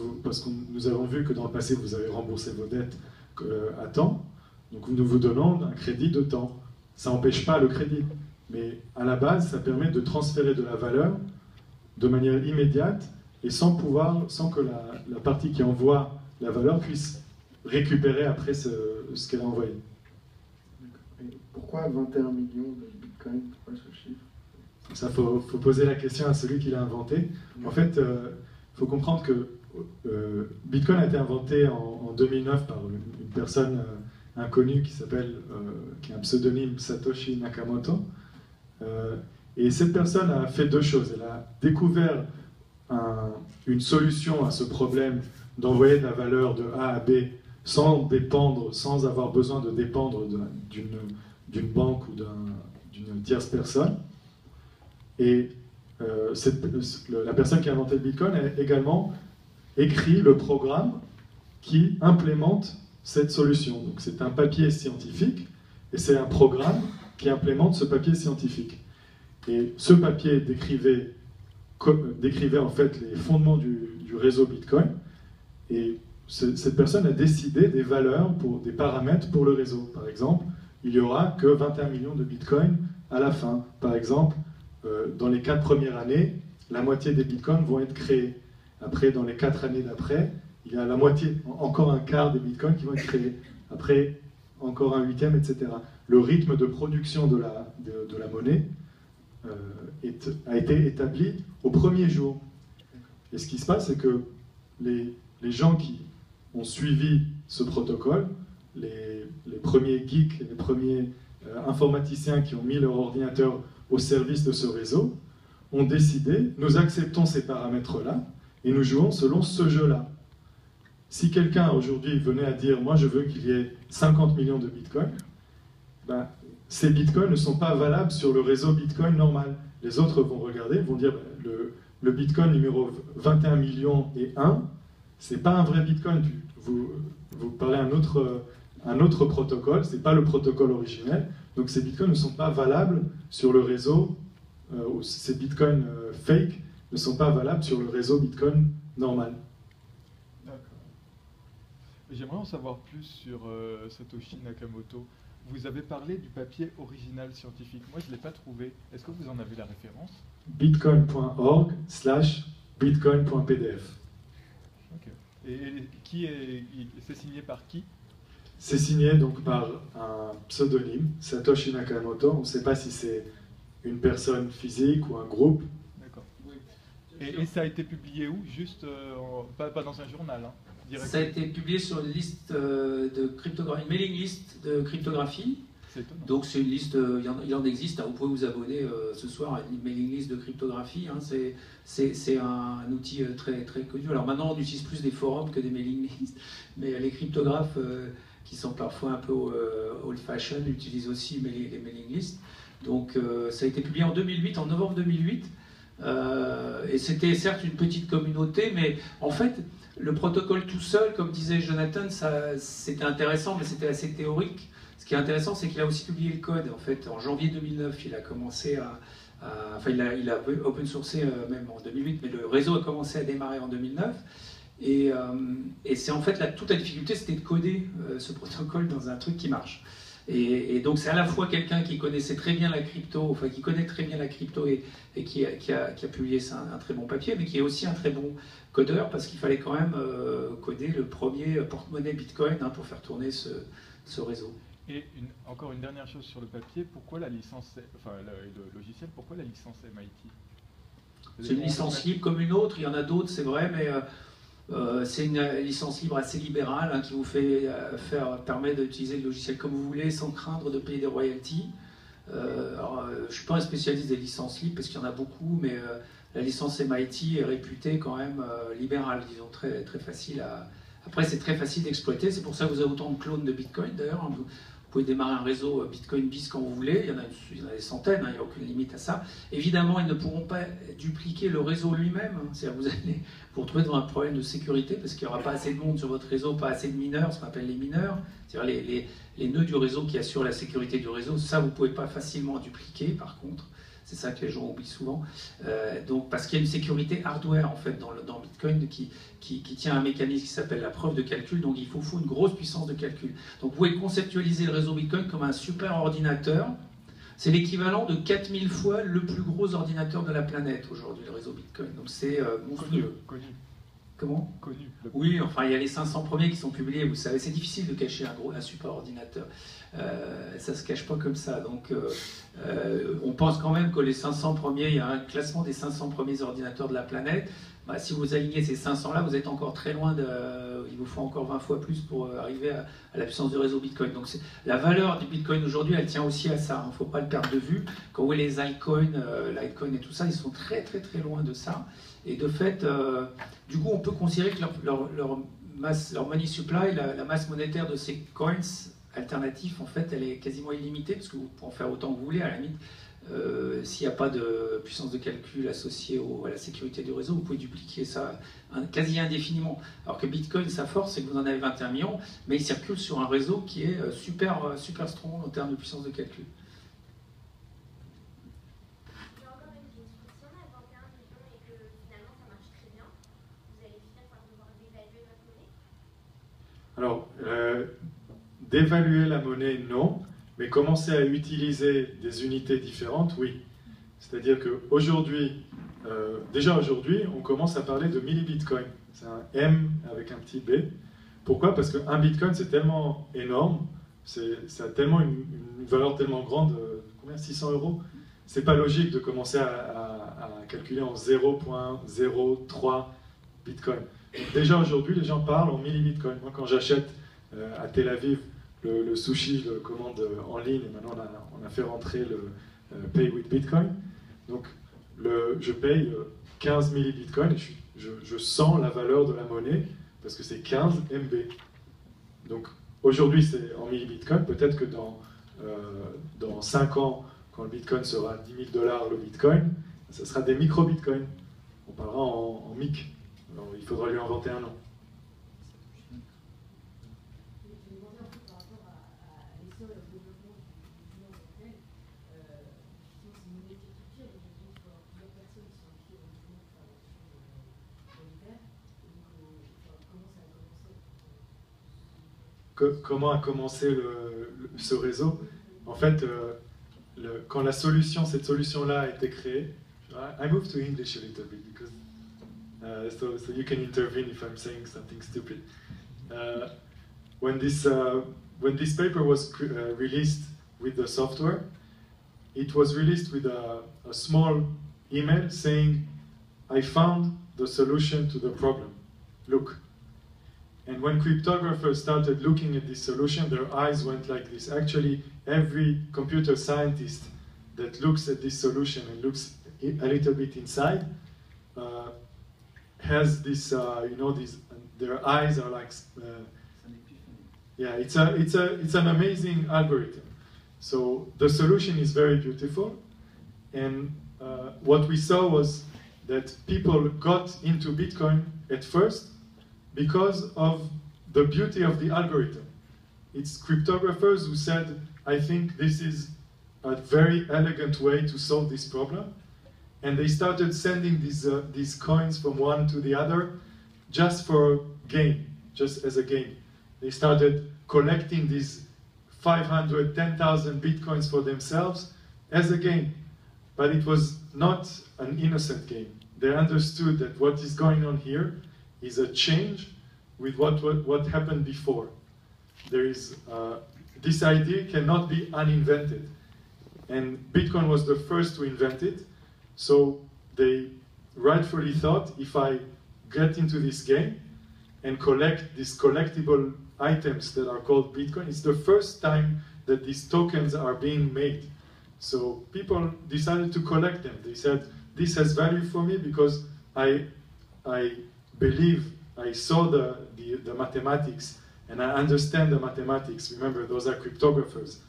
nous avons vu que dans le passé, vous avez remboursé vos dettes à temps, donc nous vous donnons un crédit de temps. » Ça n'empêche pas le crédit, mais à la base, ça permet de transférer de la valeur de manière immédiate et sans que la partie qui envoie la valeur puisse récupérer après ce qu'elle a envoyé. Et pourquoi 21 millions de bitcoins? Pourquoi ce chiffre? Ça, faut poser la question à celui qui l'a inventé. En fait, faut comprendre que Bitcoin a été inventé en 2009 par une personne inconnue qui a un pseudonyme Satoshi Nakamoto. Et cette personne a fait deux choses. Elle a découvert une solution à ce problème d'envoyer de la valeur de A à B sans avoir besoin de dépendre d'une banque ou d'une tierce personne. Et la personne qui a inventé le Bitcoin a également écrit le programme qui implémente cette solution. Donc c'est un papier scientifique et c'est un programme qui implémente ce papier scientifique. Et ce papier décrivait en fait les fondements du réseau Bitcoin et cette personne a décidé des valeurs, des paramètres pour le réseau. Par exemple, il n'y aura que 21 millions de Bitcoins à la fin. Par exemple, dans les 4 premières années, la moitié des bitcoins vont être créés. Après, dans les 4 années d'après, il y a la moitié, encore un quart des bitcoins qui vont être créés. Après, encore un huitième, etc. Le rythme de production de la monnaie a été établi au premier jour. Et ce qui se passe, c'est que les gens qui ont suivi ce protocole, les premiers geeks, les premiers informaticiens qui ont mis leur ordinateur au service de ce réseau, ont décidé, nous acceptons ces paramètres-là et nous jouons selon ce jeu-là. Si quelqu'un aujourd'hui venait à dire, moi je veux qu'il y ait 50 millions de bitcoins, ben, ces bitcoins ne sont pas valables sur le réseau bitcoin normal. Les autres vont regarder, vont dire, ben, le bitcoin numéro 21 millions et 1, c'est pas un vrai bitcoin. Vous parlez un autre protocole, c'est pas le protocole originel. Donc ces bitcoins ne sont pas valables sur le réseau, ces bitcoins fake ne sont pas valables sur le réseau bitcoin normal. D'accord. J'aimerais en savoir plus sur Satoshi Nakamoto. Vous avez parlé du papier original scientifique. Moi, je ne l'ai pas trouvé. Est-ce que vous en avez la référence? bitcoin.org/bitcoin.pdf. Ok. Et c'est signé par qui? C'est signé donc par un pseudonyme, Satoshi Nakamoto. On ne sait pas si c'est une personne physique ou un groupe. D'accord. Oui. Et ça a été publié où? Juste, pas dans un journal, hein, ça a été publié sur une liste de cryptographie, une mailing list de cryptographie. Donc c'est une liste, il en existe, hein, vous pouvez vous abonner ce soir à une mailing list de cryptographie, hein, c'est un outil très, très connu. Alors maintenant on utilise plus des forums que des mailing lists, mais les cryptographes qui sont parfois un peu old-fashioned utilisent aussi les mailing lists. Donc ça a été publié en 2008, en novembre 2008, et c'était certes une petite communauté, mais en fait le protocole tout seul, comme disait Jonathan, c'était intéressant, mais c'était assez théorique. Ce qui est intéressant, c'est qu'il a aussi publié le code. En fait, en janvier 2009, il a commencé enfin, il a open sourcé même en 2008, mais le réseau a commencé à démarrer en 2009. Et c'est en fait toute la difficulté, c'était de coder ce protocole dans un truc qui marche. Et donc c'est à la fois quelqu'un qui connaissait très bien la crypto, enfin qui connaît très bien la crypto et qui a publié un très bon papier, mais qui est aussi un très bon codeur parce qu'il fallait quand même coder le premier porte-monnaie Bitcoin, hein, pour faire tourner ce réseau. Et encore une dernière chose sur le papier, pourquoi la licence, enfin le logiciel, pourquoi la licence MIT? C'est une licence libre comme une autre, il y en a d'autres, c'est vrai, mais c'est une licence libre assez libérale, hein, qui vous permet d'utiliser le logiciel comme vous voulez sans craindre de payer des royalties. Alors, je ne suis pas un spécialiste des licences libres parce qu'il y en a beaucoup, mais la licence MIT est réputée quand même libérale, disons, très, très facile à... Après, c'est très facile d'exploiter, c'est pour ça que vous avez autant de clones de Bitcoin d'ailleurs. Vous pouvez démarrer un réseau Bitcoin bis quand vous voulez, il y en a des centaines, hein, il n'y a aucune limite à ça. Évidemment, ils ne pourront pas dupliquer le réseau lui-même, hein. C'est-à-dire que vous allez vous retrouver devant un problème de sécurité parce qu'il n'y aura pas assez de monde sur votre réseau, pas assez de mineurs, ce qu'on appelle les mineurs, c'est-à-dire les nœuds du réseau qui assurent la sécurité du réseau. Ça, vous ne pouvez pas facilement dupliquer, par contre. C'est ça que les gens oublient souvent. Donc, parce qu'il y a une sécurité hardware en fait, dans Bitcoin qui tient un mécanisme qui s'appelle la preuve de calcul. Donc il faut une grosse puissance de calcul. Donc vous pouvez conceptualiser le réseau Bitcoin comme un super ordinateur. C'est l'équivalent de 4000 fois le plus gros ordinateur de la planète aujourd'hui, le réseau Bitcoin. Donc c'est monstrueux. Connu. Comment ? Connu. Oui, enfin il y a les 500 premiers qui sont publiés, vous savez, c'est difficile de cacher un super ordinateur. Ça ne se cache pas comme ça. Donc on pense quand même que les 500 premiers, il y a un classement des 500 premiers ordinateurs de la planète. Bah, si vous alignez ces 500-là, vous êtes encore très loin il vous faut encore 20 fois plus pour arriver à la puissance du réseau Bitcoin. Donc la valeur du Bitcoin aujourd'hui, elle tient aussi à ça. Il ne faut pas le perdre de vue. Quand vous voyez les altcoins, Litecoin et tout ça, ils sont très très très loin de ça. Et de fait, du coup, on peut considérer que leur money supply, la masse monétaire de ces coins alternatifs, en fait, elle est quasiment illimitée, parce que vous pouvez en faire autant que vous voulez, à la limite. S'il n'y a pas de puissance de calcul associée à la sécurité du réseau, vous pouvez dupliquer ça quasi indéfiniment. Alors que Bitcoin, sa force, c'est que vous en avez 21 millions, mais il circule sur un réseau qui est super strong en termes de puissance de calcul. Alors, d'évaluer la monnaie, non, mais commencer à utiliser des unités différentes, oui. C'est-à-dire qu'aujourd'hui, déjà aujourd'hui, on commence à parler de millibitcoin. C'est un M avec un petit b. Pourquoi? Parce qu'un bitcoin, c'est tellement énorme, ça a tellement une valeur tellement grande, combien? 600 €? C'est pas logique de commencer à calculer en 0.03 bitcoin. Donc déjà aujourd'hui, les gens parlent en millibitcoin. Moi, quand j'achète à Tel Aviv le sushi, je le commande en ligne, et maintenant on a fait rentrer le Pay with Bitcoin. Donc je paye 15 millibitcoins et je sens la valeur de la monnaie parce que c'est 15 MB. Donc aujourd'hui c'est en millibitcoin, peut-être que dans 5 ans, quand le bitcoin sera 10 000 $ le bitcoin, ça sera des micro-bitcoins. On parlera en mic. Alors, il faudra lui inventer un nom. Comment a commencé ce réseau? En fait, quand cette solution-là a été créée, I moved to English a little bit because so you can intervene if I'm saying something stupid. When this paper was released with the software, it was released with a small email saying, "I found the solution to the problem. Look." And when cryptographers started looking at this solution, their eyes went like this. Actually, every computer scientist that looks at this solution and looks a little bit inside has this, you know, their eyes are like, yeah, it's an amazing algorithm. So the solution is very beautiful, and what we saw was that people got into Bitcoin at first because of the beauty of the algorithm. It's cryptographers who said, I think this is a very elegant way to solve this problem. And they started sending these coins from one to the other just for game, just as a game. They started collecting these 500, 10,000 Bitcoins for themselves as a game. But it was not an innocent game. They understood that what is going on here is a change with what happened before. There is, this idea cannot be uninvented. And Bitcoin was the first to invent it. So they rightfully thought, if I get into this game and collect these collectible items that are called Bitcoin, it's the first time that these tokens are being made. So people decided to collect them. They said, this has value for me because I believe I saw the mathematics and I understand the mathematics. Remember, those are cryptographers.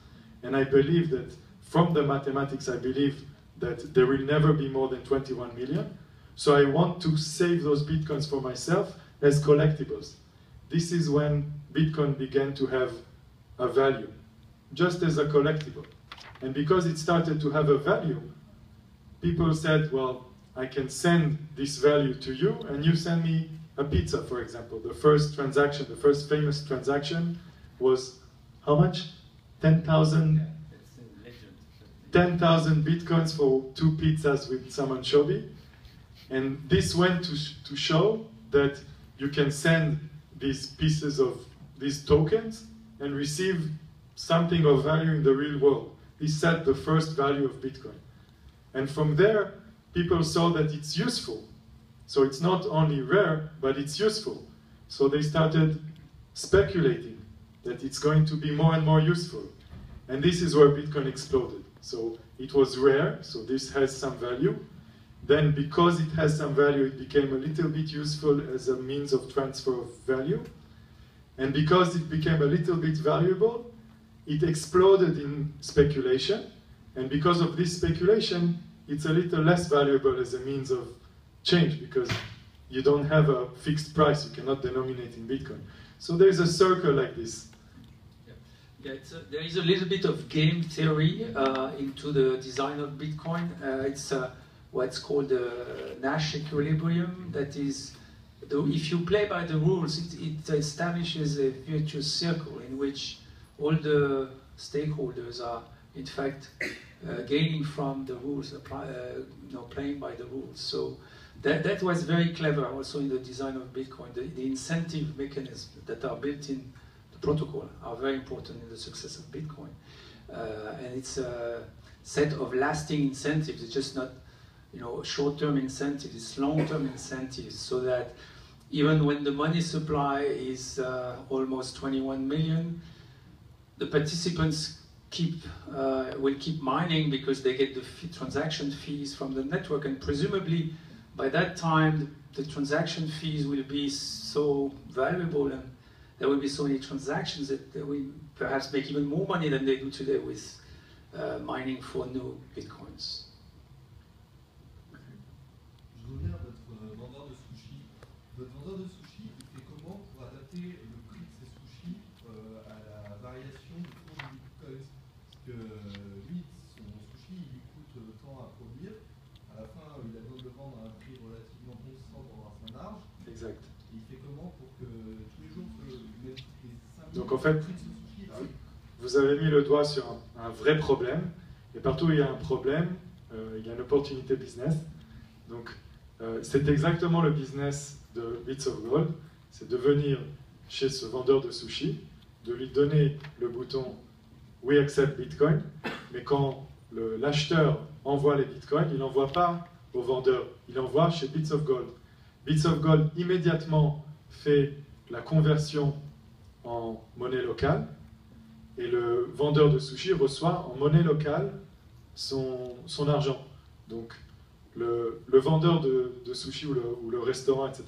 And I believe that from the mathematics, I believe that there will never be more than 21 million. So I want to save those Bitcoins for myself as collectibles. This is when Bitcoin began to have a value, just as a collectible. And because it started to have a value, people said, well, I can send this value to you, and you send me a pizza, for example. The first transaction, the first famous transaction was how much? 10,000 Bitcoins for 2 pizzas with some anchovy. And this went to show that you can send these pieces of these tokens and receive something of value in the real world. This set the first value of Bitcoin. And from there, people saw that it's useful. So it's not only rare, but it's useful. So they started speculating that it's going to be more and more useful. And this is where Bitcoin exploded. So it was rare, so this has some value. Then because it has some value, it became a little bit useful as a means of transfer of value. And because it became a little bit valuable, it exploded in speculation. And because of this speculation, it's a little less valuable as a means of change because you don't have a fixed price, you cannot denominate in Bitcoin. So there's a circle like this. Yeah, there is a little bit of game theory into the design of Bitcoin. It's what's called the Nash equilibrium. That is, if you play by the rules, it establishes a virtuous circle in which all the stakeholders are, in fact, gaining from the rules, playing by the rules. So that was very clever also in the design of Bitcoin. The incentive mechanisms that are built in protocol are very important in the success of Bitcoin. And it's a set of lasting incentives. It's just not, short-term incentives, it's long-term incentives, so that even when the money supply is almost 21 million, the participants will keep mining because they get the transaction fees from the network, and presumably by that time the transaction fees will be so valuable and there will be so many transactions that they will perhaps make even more money than they do today with mining for new Bitcoins. Je reviens à votre vendeur de sushi. Votre vendeur de sushi, il fait comment pour adapter le prix de ses sushis à la variation du cours du Bitcoin? Parce que lui, son sushi, il lui coûte tant à produire. À la fin, il a besoin de le vendre à un prix relativement constant pour avoir sa marge. Exact. Il fait comment pour que tous les jours, les 5 Donc en fait, vous avez mis le doigt sur un vrai problème. Et partout où il y a un problème, il y a une opportunité business. Donc c'est exactement le business de Bits of Gold. C'est de venir chez ce vendeur de sushi, de lui donner le bouton We accept Bitcoin. Mais quand l'acheteur envoie les Bitcoins, il n'envoie pas au vendeur, il envoie chez Bits of Gold. Bits of Gold immédiatement fait la conversion en monnaie locale, et le vendeur de sushi reçoit en monnaie locale son argent. Donc le vendeur de sushi ou le restaurant, etc.,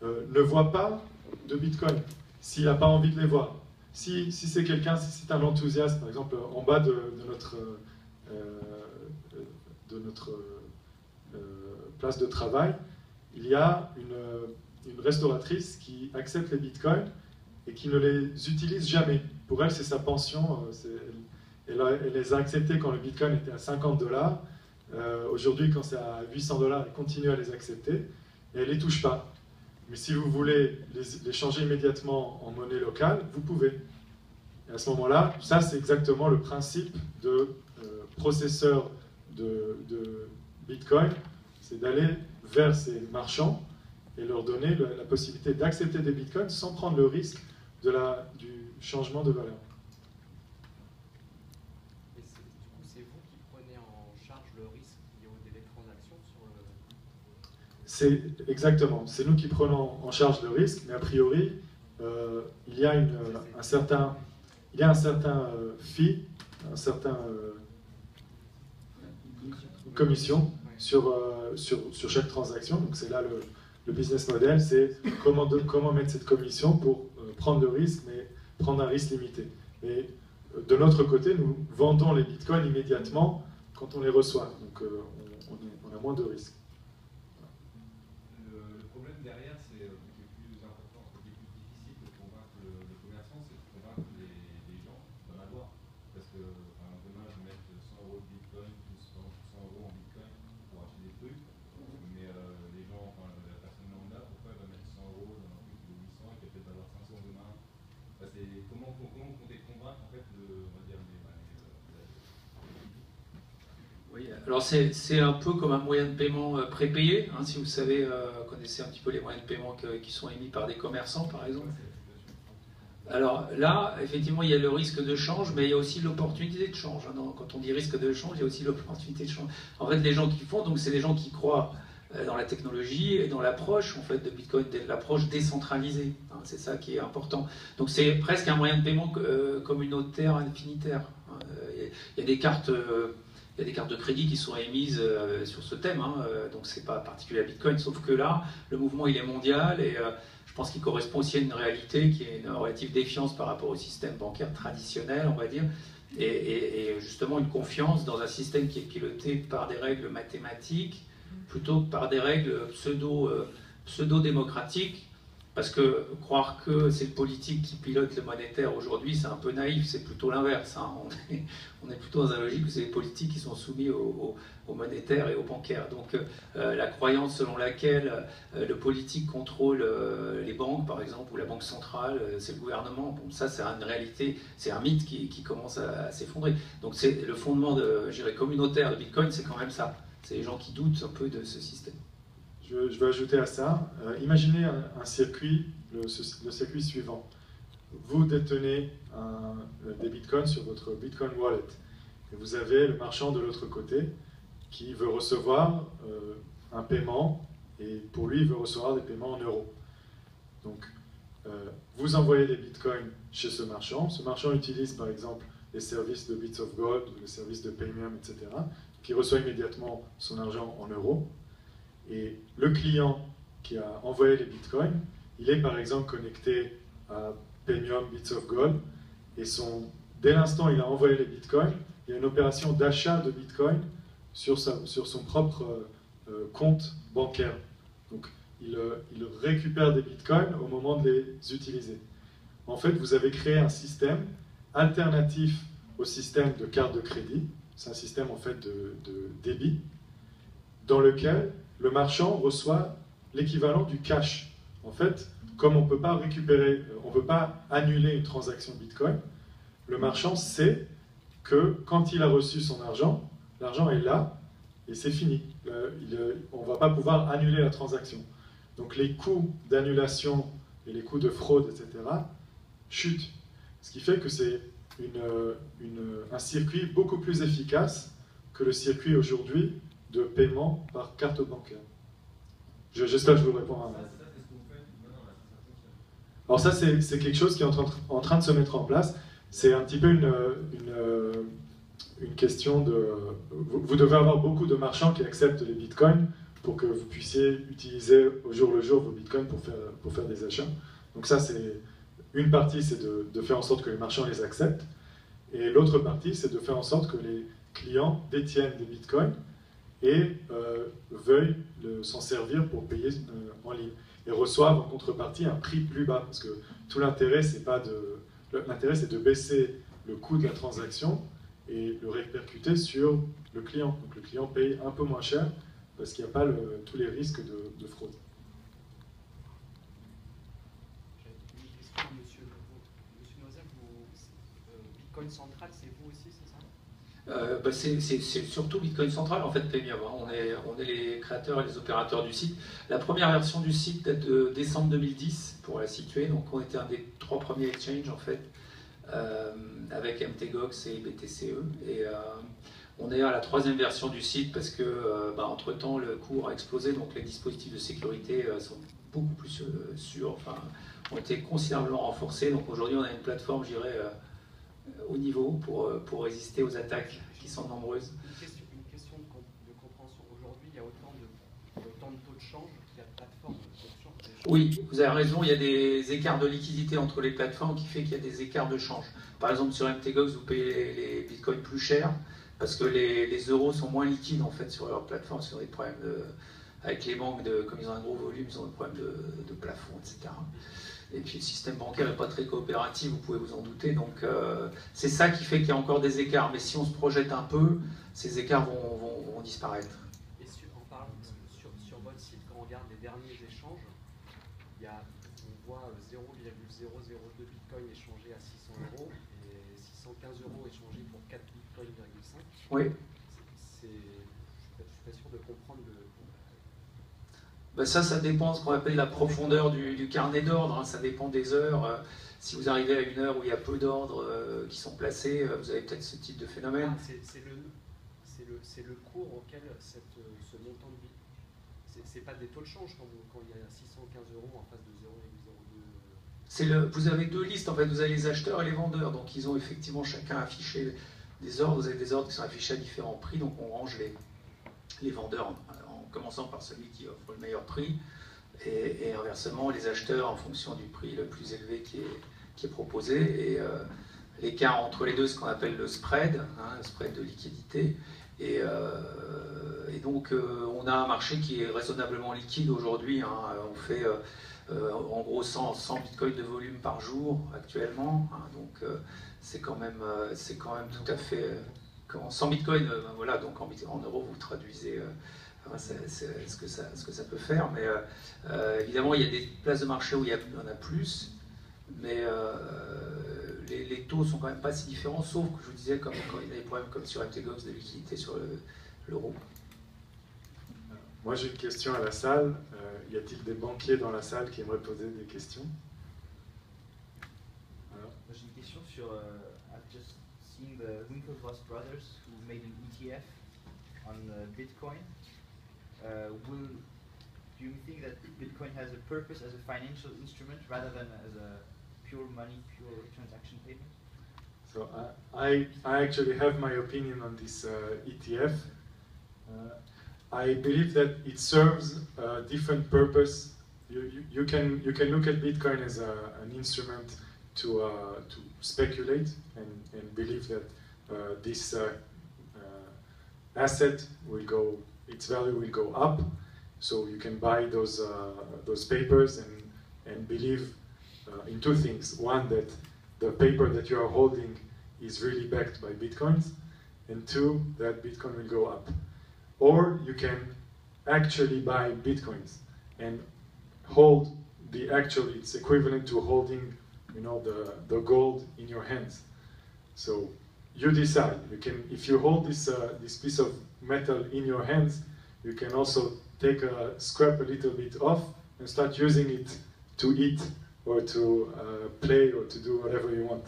ne voit pas de bitcoin s'il n'a pas envie de les voir. Si c'est quelqu'un, si c'est un enthousiaste, par exemple, en bas de notre place de travail, il y a une restauratrice qui accepte les bitcoins et qui ne les utilise jamais. Pour elle, c'est sa pension. Elle les a acceptés quand le bitcoin était à 50 $. Aujourd'hui, quand c'est à 800 $, elle continue à les accepter et elle ne les touche pas. Mais si vous voulez les changer immédiatement en monnaie locale, vous pouvez. Et à ce moment-là, ça c'est exactement le principe de processeur de bitcoin, c'est d'aller vers ces marchands et leur donner la possibilité d'accepter des bitcoins sans prendre le risque du changement de valeur. Et du coup, c'est vous qui prenez en charge le risque lié au délai de transaction sur le... C'est exactement, c'est nous qui prenons en charge le risque, mais a priori, il y a un certain fee, un certain commission sur chaque transaction. Donc c'est là le business model, c'est comment mettre cette commission pour prendre le risque, mais prendre un risque limité. Et de notre côté, nous vendons les bitcoins immédiatement quand on les reçoit. Donc on a moins de risques. Le problème derrière, c'est plus important, ce qui est plus difficile de convaincre le commerçant, c'est de convaincre les gens d'en avoir. Parce que demain, je vais mettre 100 € de bitcoin, plus 100 € en bitcoin pour acheter des trucs. Mais les gens, la personne lambda, pourquoi elle va mettre 100 € dans un truc de 800 et qui va peut-être valoir 500 demain? Comment vous comptez convaincre en fait, on va dire, Oui, alors c'est un peu comme un moyen de paiement prépayé, hein, si vous savez, connaissez un petit peu les moyens de paiement qui sont émis par des commerçants, par exemple. Alors là, effectivement, il y a le risque de change, mais il y a aussi l'opportunité de change. Hein. Quand on dit risque de change, il y a aussi l'opportunité de change. En fait, les gens qui font, donc c'est des gens qui croient dans la technologie et dans l'approche en fait, de Bitcoin, l'approche décentralisée. Hein, c'est ça qui est important. Donc c'est presque un moyen de paiement communautaire infinitaire. Hein. Il y a des cartes... Il y a des cartes de crédit qui sont émises sur ce thème, hein, donc c'est pas particulier à Bitcoin, sauf que là, le mouvement il est mondial et je pense qu'il correspond aussi à une réalité qui est une relative défiance par rapport au système bancaire traditionnel, on va dire, et justement une confiance dans un système qui est piloté par des règles mathématiques plutôt que par des règles pseudo-démocratiques. Parce que croire que c'est le politique qui pilote le monétaire aujourd'hui, c'est un peu naïf, c'est plutôt l'inverse. Hein. On est plutôt dans un logique où c'est les politiques qui sont soumis au monétaire et au bancaire. Donc la croyance selon laquelle le politique contrôle les banques, par exemple, ou la banque centrale, c'est le gouvernement, bon, ça c'est une réalité, c'est un mythe qui commence à s'effondrer. Donc c'est le fondement communautaire de Bitcoin, c'est quand même ça. C'est les gens qui doutent un peu de ce système. Je vais ajouter à ça, imaginez un circuit, le circuit suivant. Vous détenez des bitcoins sur votre Bitcoin Wallet. Et vous avez le marchand de l'autre côté qui veut recevoir un paiement et pour lui, il veut recevoir des paiements en euros. Donc, vous envoyez des bitcoins chez ce marchand. Ce marchand utilise par exemple les services de Bits of Gold, les services de Paymium, etc., qui reçoit immédiatement son argent en euros. Et le client qui a envoyé les bitcoins, il est par exemple connecté à Paymium, Bits of Gold, et dès l'instant où il a envoyé les bitcoins, il y a une opération d'achat de bitcoin sur son propre compte bancaire. Donc il récupère des bitcoins au moment de les utiliser. En fait, vous avez créé un système alternatif au système de carte de crédit. C'est un système en fait de débit, dans lequel le marchand reçoit l'équivalent du cash. En fait, comme on ne peut pas récupérer, on ne peut pas annuler une transaction Bitcoin, le marchand sait que quand il a reçu son argent, l'argent est là et c'est fini. On ne va pas pouvoir annuler la transaction. Donc les coûts d'annulation et les coûts de fraude, etc., chutent. Ce qui fait que c'est un circuit beaucoup plus efficace que le circuit aujourd'hui de paiement par carte bancaire. J'espère que je vous réponds à... Alors ça, c'est quelque chose qui est en train de se mettre en place. C'est un petit peu une question de... Vous devez avoir beaucoup de marchands qui acceptent les bitcoins pour que vous puissiez utiliser au jour le jour vos bitcoins pour faire des achats. Donc ça, c'est une partie, c'est de faire en sorte que les marchands les acceptent. Et l'autre partie, c'est de faire en sorte que les clients détiennent des bitcoins et veuillent s'en servir pour payer en ligne. Et reçoivent en contrepartie un prix plus bas. Parce que tout l'intérêt, c'est de baisser le coût de la transaction et le répercuter sur le client. Donc le client paye un peu moins cher parce qu'il n'y a pas tous les risques de fraude. J'ai une question, monsieur Noisel, Bitcoin Central, c'est vous aussi, c'est ça? C'est surtout Bitcoin Central en fait, Premium. On est les créateurs et les opérateurs du site. La première version du site date de décembre 2010 pour la situer. Donc on était un des 3 premiers exchanges en fait, avec MTGOX et BTCE. Et on est à la 3e version du site parce que entre temps le cours a explosé, donc les dispositifs de sécurité sont beaucoup plus sûrs, enfin, ont été considérablement renforcés. Donc aujourd'hui on a une plateforme, je dirais, au niveau pour résister aux attaques qui sont nombreuses. Une question de compréhension. Aujourd'hui, il y a autant de taux de change qu'il y a de plateformes de taux de change. Oui, vous avez raison, il y a des écarts de liquidité entre les plateformes qui fait qu'il y a des écarts de change. Par exemple, sur MTGOX, vous payez les bitcoins plus cher parce que les euros sont moins liquides en fait sur leur plateforme, sur des problèmes avec les banques, comme ils ont un gros volume, ils ont des problèmes de plafond, etc. Et puis le système bancaire n'est pas très coopératif, vous pouvez vous en douter. Donc c'est ça qui fait qu'il y a encore des écarts. Mais si on se projette un peu, ces écarts vont disparaître. Et en parlant, sur votre site, quand on regarde les derniers échanges, on voit 0,002 bitcoin échangé à 600 € et 615 € échangés pour 4 bitcoins,5. Oui. Je ne suis pas sûr de comprendre le... Ça dépend de ce qu'on appelle la profondeur du carnet d'ordre, hein. Ça dépend des heures. Si vous arrivez à une heure où il y a peu d'ordres qui sont placés, vous avez peut-être ce type de phénomène. C'est le cours auquel ce montant de bit. C'est pas des taux de change quand il y a 615 € en face de 0,02. Vous avez 2 listes, en fait, vous avez les acheteurs et les vendeurs. Donc ils ont effectivement chacun affiché des ordres. Vous avez des ordres qui sont affichés à différents prix, donc on range les vendeurs en commençant par celui qui offre le meilleur prix, et inversement les acheteurs en fonction du prix le plus élevé qui est proposé, et l'écart entre les deux, ce qu'on appelle le spread, hein, le spread de liquidité, et donc on a un marché qui est raisonnablement liquide aujourd'hui, hein. On fait en gros 100 bitcoins de volume par jour actuellement, hein, donc c'est quand même tout à fait... 100 bitcoins, voilà, donc en euros vous traduisez ce que ça peut faire, mais évidemment il y a des places de marché où il y en a plus, mais les taux sont quand même pas si différents, sauf que je vous disais quand il y a des problèmes comme sur MTGOX de liquidité sur l'euro. Moi j'ai une question à la salle. Y a-t-il des banquiers dans la salle qui aimeraient poser des questions? J'ai une question sur I've just seen the Winklevoss brothers who made an ETF on Bitcoin. Do you think that Bitcoin has a purpose as a financial instrument rather than as a pure money, pure transaction payment? So I actually have my opinion on this ETF. I believe that it serves a different purpose. You can look at Bitcoin as an instrument to speculate and believe that this asset will go, its value will go up. So you can buy those papers and believe in 2 things. One, that the paper that you are holding is really backed by Bitcoins, and 2, that Bitcoin will go up. Or you can actually buy Bitcoins and hold it's equivalent to holding, the gold in your hands. So you decide. If you hold this piece of metal in your hands, you can also scrap a little bit off and start using it to eat or to play or to do whatever you want.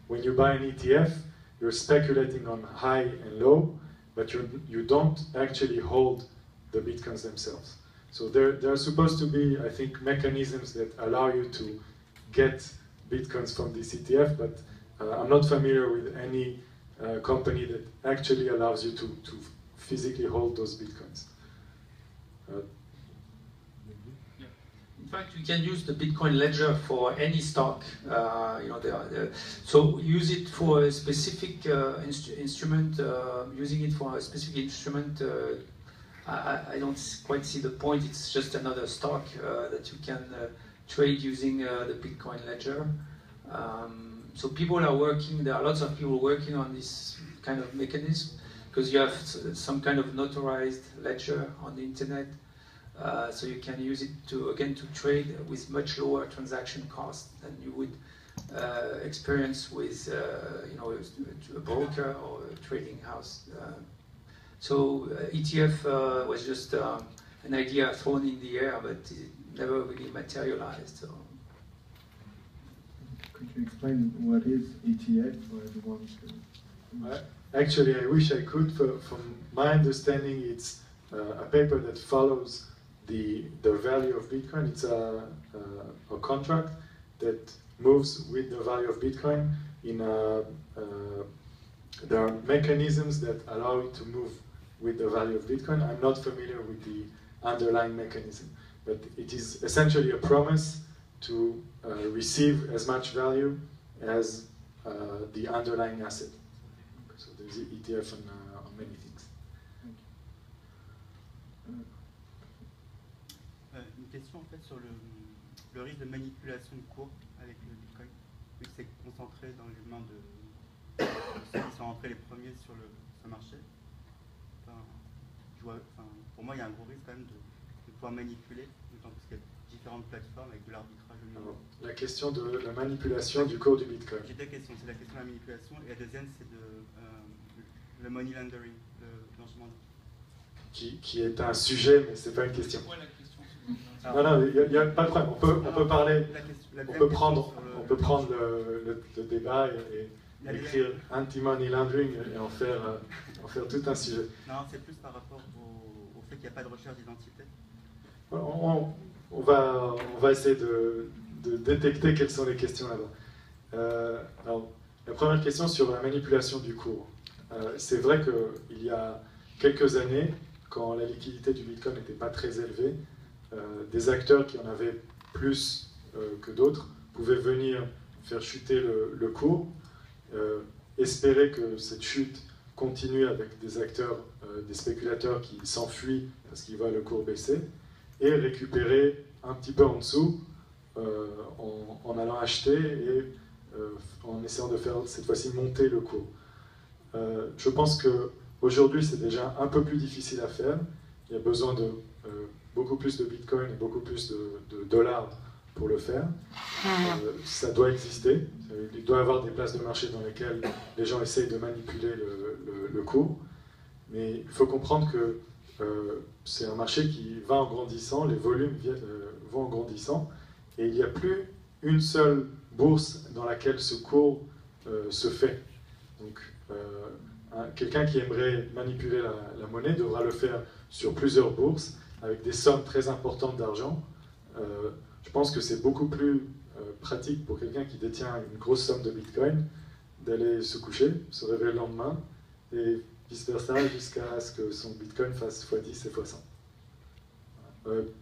When you buy an ETF, you're speculating on high and low, but you don't actually hold the Bitcoins themselves. So there are supposed to be, I think, mechanisms that allow you to get bitcoins from this ETF, but I'm not familiar with any company that actually allows you to physically hold those bitcoins. In fact, you can use the Bitcoin ledger for any stock. So use it for a specific instrument. Using it for a specific instrument, I don't quite see the point. It's just another stock that you can trade using the Bitcoin ledger. So people are working. There are lots of people working on this kind of mechanism because you have some kind of notarized ledger on the internet. So you can use it to trade with much lower transaction costs than you would experience with a broker or a trading house. So ETF was just an idea thrown in the air, but it never really materialized. So. Could you explain what is ETF for everyone? Actually, I wish I could. From my understanding, it's a paper that follows the value of Bitcoin. It's a contract that moves with the value of Bitcoin. There are mechanisms that allow it to move with the value of Bitcoin. I'm not familiar with the underlying mechanism, but it is essentially a promise to receive as much value as the underlying asset. So there's ETF on many things. Une question en fait sur le risque de manipulation de cours avec le Bitcoin, vu que c'est concentré dans les mains de ceux qui sont rentrés les premiers sur ce marché. Pour moi, il y a un gros risque quand même de pouvoir manipuler, d'autant qu'il y a différentes plateformes avec de l'arbitrage au milieu. La question de la manipulation du cours du Bitcoin. J'ai deux questions, c'est la question de la manipulation et la deuxième c'est le money laundering, le blanchiment. Qui est un sujet, mais c'est pas une question. Ouais, la question. Non, il n'y a pas de problème. On peut parler, on peut prendre le débat et écrire anti-money laundering et en faire tout un sujet. Non, c'est plus par rapport au fait qu'il n'y a pas de recherche d'identité. On va essayer de détecter quelles sont les questions là-bas. Alors, la première question sur la manipulation du cours. C'est vrai qu'il y a quelques années, quand la liquidité du Bitcoin n'était pas très élevée, des acteurs qui en avaient plus que d'autres pouvaient venir faire chuter le cours, espérer que cette chute continue avec des acteurs, des spéculateurs qui s'enfuient parce qu'ils voient le cours baisser, et récupérer un petit peu en dessous en allant acheter et en essayant de faire cette fois-ci monter le cours. Je pense qu'aujourd'hui c'est déjà un peu plus difficile à faire. Il y a besoin de beaucoup plus de Bitcoin et beaucoup plus de dollars pour le faire. Ça doit exister. Il doit y avoir des places de marché dans lesquelles les gens essayent de manipuler le cours. Mais il faut comprendre que c'est un marché qui va en grandissant, les volumes vont en grandissant, et il n'y a plus une seule bourse dans laquelle ce cours se fait. Donc, quelqu'un qui aimerait manipuler la monnaie devra le faire sur plusieurs bourses, avec des sommes très importantes d'argent. Je pense que c'est beaucoup plus pratique pour quelqu'un qui détient une grosse somme de Bitcoin d'aller se coucher, se réveiller le lendemain, et vice-versa jusqu'à ce que son Bitcoin fasse x10 et x100.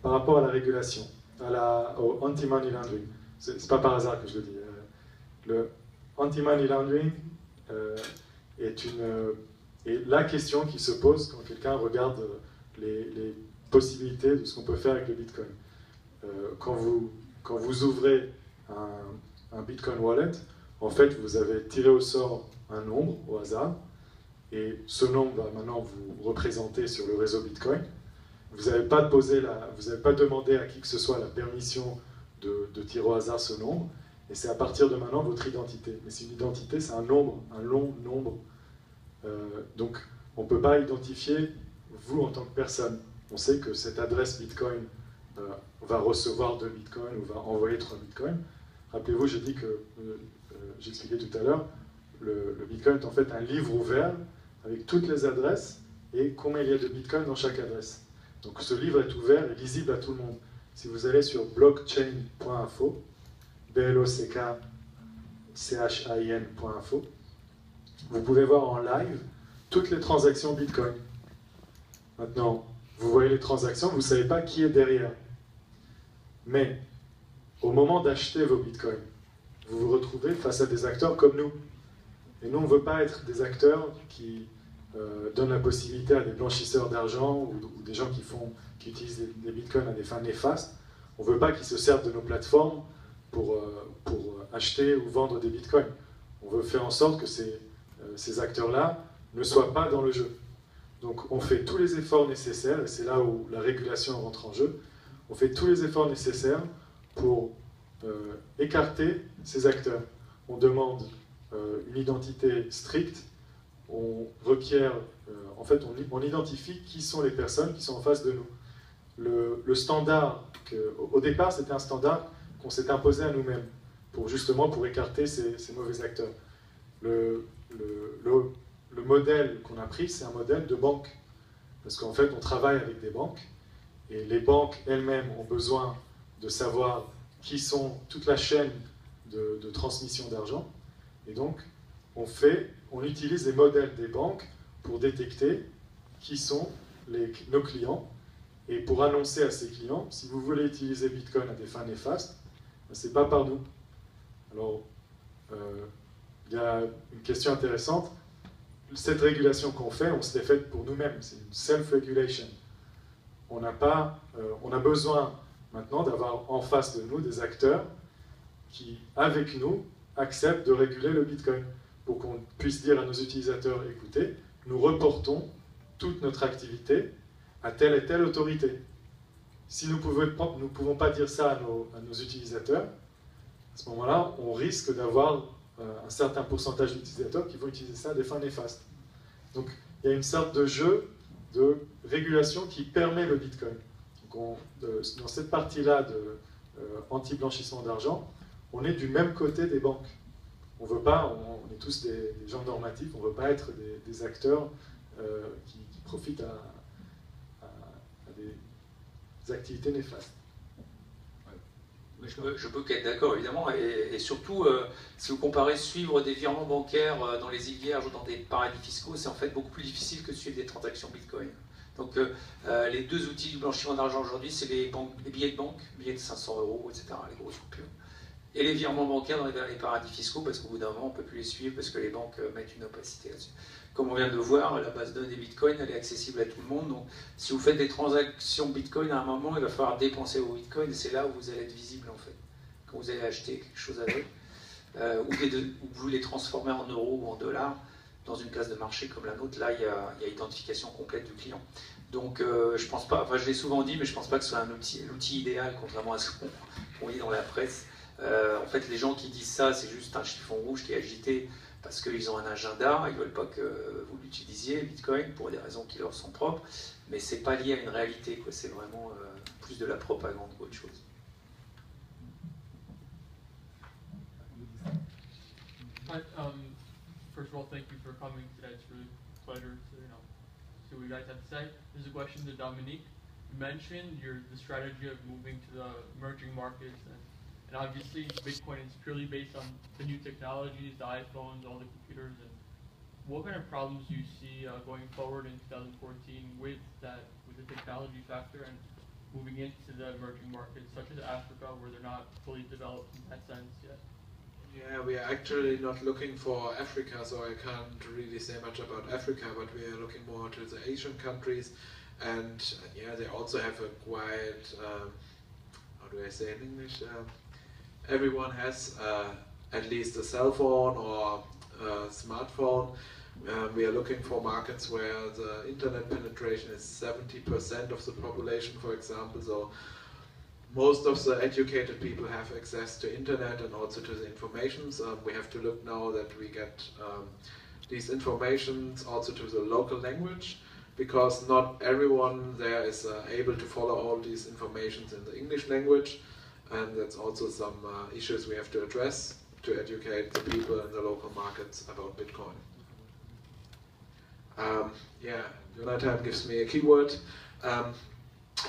Par rapport à la régulation, au anti-money laundering, c'est pas par hasard que je le dis. Le anti-money laundering est la question qui se pose quand quelqu'un regarde les possibilités de ce qu'on peut faire avec le Bitcoin. Quand vous ouvrez un Bitcoin wallet, en fait, vous avez tiré au sort un nombre au hasard, et ce nombre va maintenant vous représenter sur le réseau Bitcoin. Vous n'avez pas demandé à qui que ce soit la permission de tirer au hasard ce nombre, et c'est à partir de maintenant votre identité. Mais c'est une identité, c'est un nombre, un long nombre. Donc, on ne peut pas identifier vous en tant que personne. On sait que cette adresse Bitcoin va recevoir 2 Bitcoins ou va envoyer 3 Bitcoins. Rappelez-vous, j'ai dit que, j'expliquais tout à l'heure, le Bitcoin est en fait un livre ouvert avec toutes les adresses et combien il y a de Bitcoin dans chaque adresse. Donc ce livre est ouvert et lisible à tout le monde. Si vous allez sur blockchain.info, blockchain.info. Vous pouvez voir en live toutes les transactions Bitcoin. Maintenant, vous voyez les transactions, vous ne savez pas qui est derrière. Mais au moment d'acheter vos Bitcoins, vous vous retrouvez face à des acteurs comme nous. Et nous, on ne veut pas être des acteurs qui donnent la possibilité à des blanchisseurs d'argent ou des gens qui utilisent des bitcoins à des fins néfastes. On ne veut pas qu'ils se servent de nos plateformes pour acheter ou vendre des bitcoins. On veut faire en sorte que ces acteurs-là ne soient pas dans le jeu. Donc on fait tous les efforts nécessaires, et c'est là où la régulation rentre en jeu, on fait tous les efforts nécessaires pour écarter ces acteurs. On demande une identité stricte, on requiert, en fait, on identifie qui sont les personnes qui sont en face de nous. Le standard, au départ, c'était un standard qu'on s'est imposé à nous-mêmes, justement pour écarter ces mauvais acteurs. Le modèle qu'on a pris, c'est un modèle de banque, parce qu'en fait, on travaille avec des banques, et les banques elles-mêmes ont besoin de savoir qui sont toute la chaîne de transmission d'argent, et donc on utilise les modèles des banques pour détecter qui sont nos clients, et pour annoncer à ces clients, si vous voulez utiliser Bitcoin à des fins néfastes, ce n'est pas par nous. Alors, il y a une question intéressante. Cette régulation qu'on fait, on se l'est faite pour nous-mêmes. C'est une self-regulation. On a besoin maintenant d'avoir en face de nous des acteurs qui, avec nous, acceptent de réguler le Bitcoin pour qu'on puisse dire à nos utilisateurs, écoutez, nous reportons toute notre activité à telle et telle autorité. Si nous ne pouvons pas dire ça à nos utilisateurs, à ce moment-là, on risque d'avoir un certain pourcentage d'utilisateurs qui vont utiliser ça à des fins néfastes. Donc, il y a une sorte de jeu de régulation qui permet le Bitcoin. Donc dans cette partie-là de anti-blanchissement d'argent, on est du même côté des banques. On est tous des gens normatifs, on ne veut pas être des acteurs qui profitent à des activités néfastes. Je peux qu'être d'accord, évidemment, et surtout, si vous comparez suivre des virements bancaires dans les îles Vierges ou dans des paradis fiscaux, c'est en fait beaucoup plus difficile que de suivre des transactions Bitcoin. Donc, les deux outils du blanchiment d'argent aujourd'hui, c'est les billets de banque, billets de 500 €, etc., les grosses coupures, et les virements bancaires dans les paradis fiscaux, parce qu'au bout d'un moment, on ne peut plus les suivre, parce que les banques mettent une opacité là-dessus. Comme on vient de le voir, la base de données des bitcoins, elle est accessible à tout le monde. Donc, si vous faites des transactions bitcoin à un moment, il va falloir dépenser vos bitcoins, et c'est là où vous allez être visible, en fait. Quand vous allez acheter quelque chose avec, ou vous les transformer en euros ou en dollars, dans une place de marché comme la nôtre, là, il y a identification complète du client. Donc, je pense pas, enfin, je l'ai souvent dit, mais je pense pas que ce soit l'outil idéal, contrairement à ce qu'on lit dans la presse. En fait, les gens qui disent ça, c'est juste un chiffon rouge qui est agité parce qu'ils ont un agenda, ils ne veulent pas que vous l'utilisiez, Bitcoin, pour des raisons qui leur sont propres, mais ce n'est pas lié à une réalité, quoi. C'est vraiment plus de la propagande qu'autre chose. First of all, thank you for coming today. It's really a pleasure to see what you guys have to say. There's a question to Dominique. You mentioned the strategy of moving to the emerging markets, and obviously Bitcoin is purely based on the new technologies, the iPhones, all the computers. And what kind of problems do you see going forward in 2014 with the technology factor and moving into the emerging markets, such as Africa, where they're not fully developed in that sense yet? Yeah, we are actually not looking for Africa, so I can't really say much about Africa, but we are looking more to the Asian countries, and yeah, they also have a quite, how do I say in English? Everyone has at least a cell phone or a smartphone. We are looking for markets where the internet penetration is 70% of the population, for example, so most of the educated people have access to internet and also to the informations. We have to look now that we get these informations also to the local language, because not everyone there is able to follow all these informations in the English language, and that's also some issues we have to address to educate the people in the local markets about Bitcoin. Yeah, Jonathan gives me a keyword.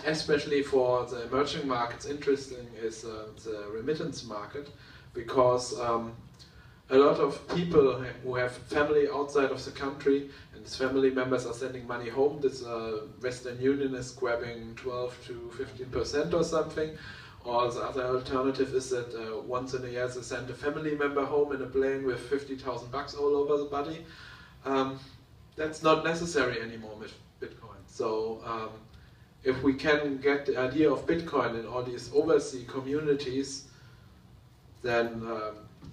Especially for the emerging markets, interesting is the remittance market. because a lot of people who have family outside of the country and his family members are sending money home. This Western Union is grabbing 12 to 15% or something. Or the other alternative is that once in a year they send a family member home in a plane with 50,000 bucks all over the body. That's not necessary anymore with Bitcoin. So if we can get the idea of Bitcoin in all these overseas communities, then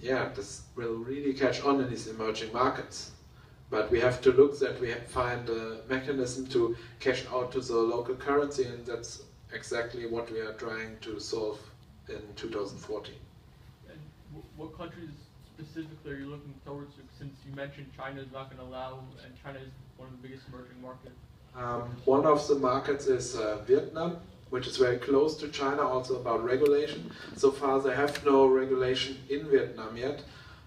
yeah, this will really catch on in these emerging markets. But we have to look that we find a mechanism to cash out to the local currency, and that's exactly what we are trying to solve in 2014. And what countries specifically are you looking towards, since you mentioned China is not going to allow, and China is one of the biggest emerging markets? One of the markets is Vietnam, which is very close to China, also about regulation. So far they have no regulation in Vietnam yet,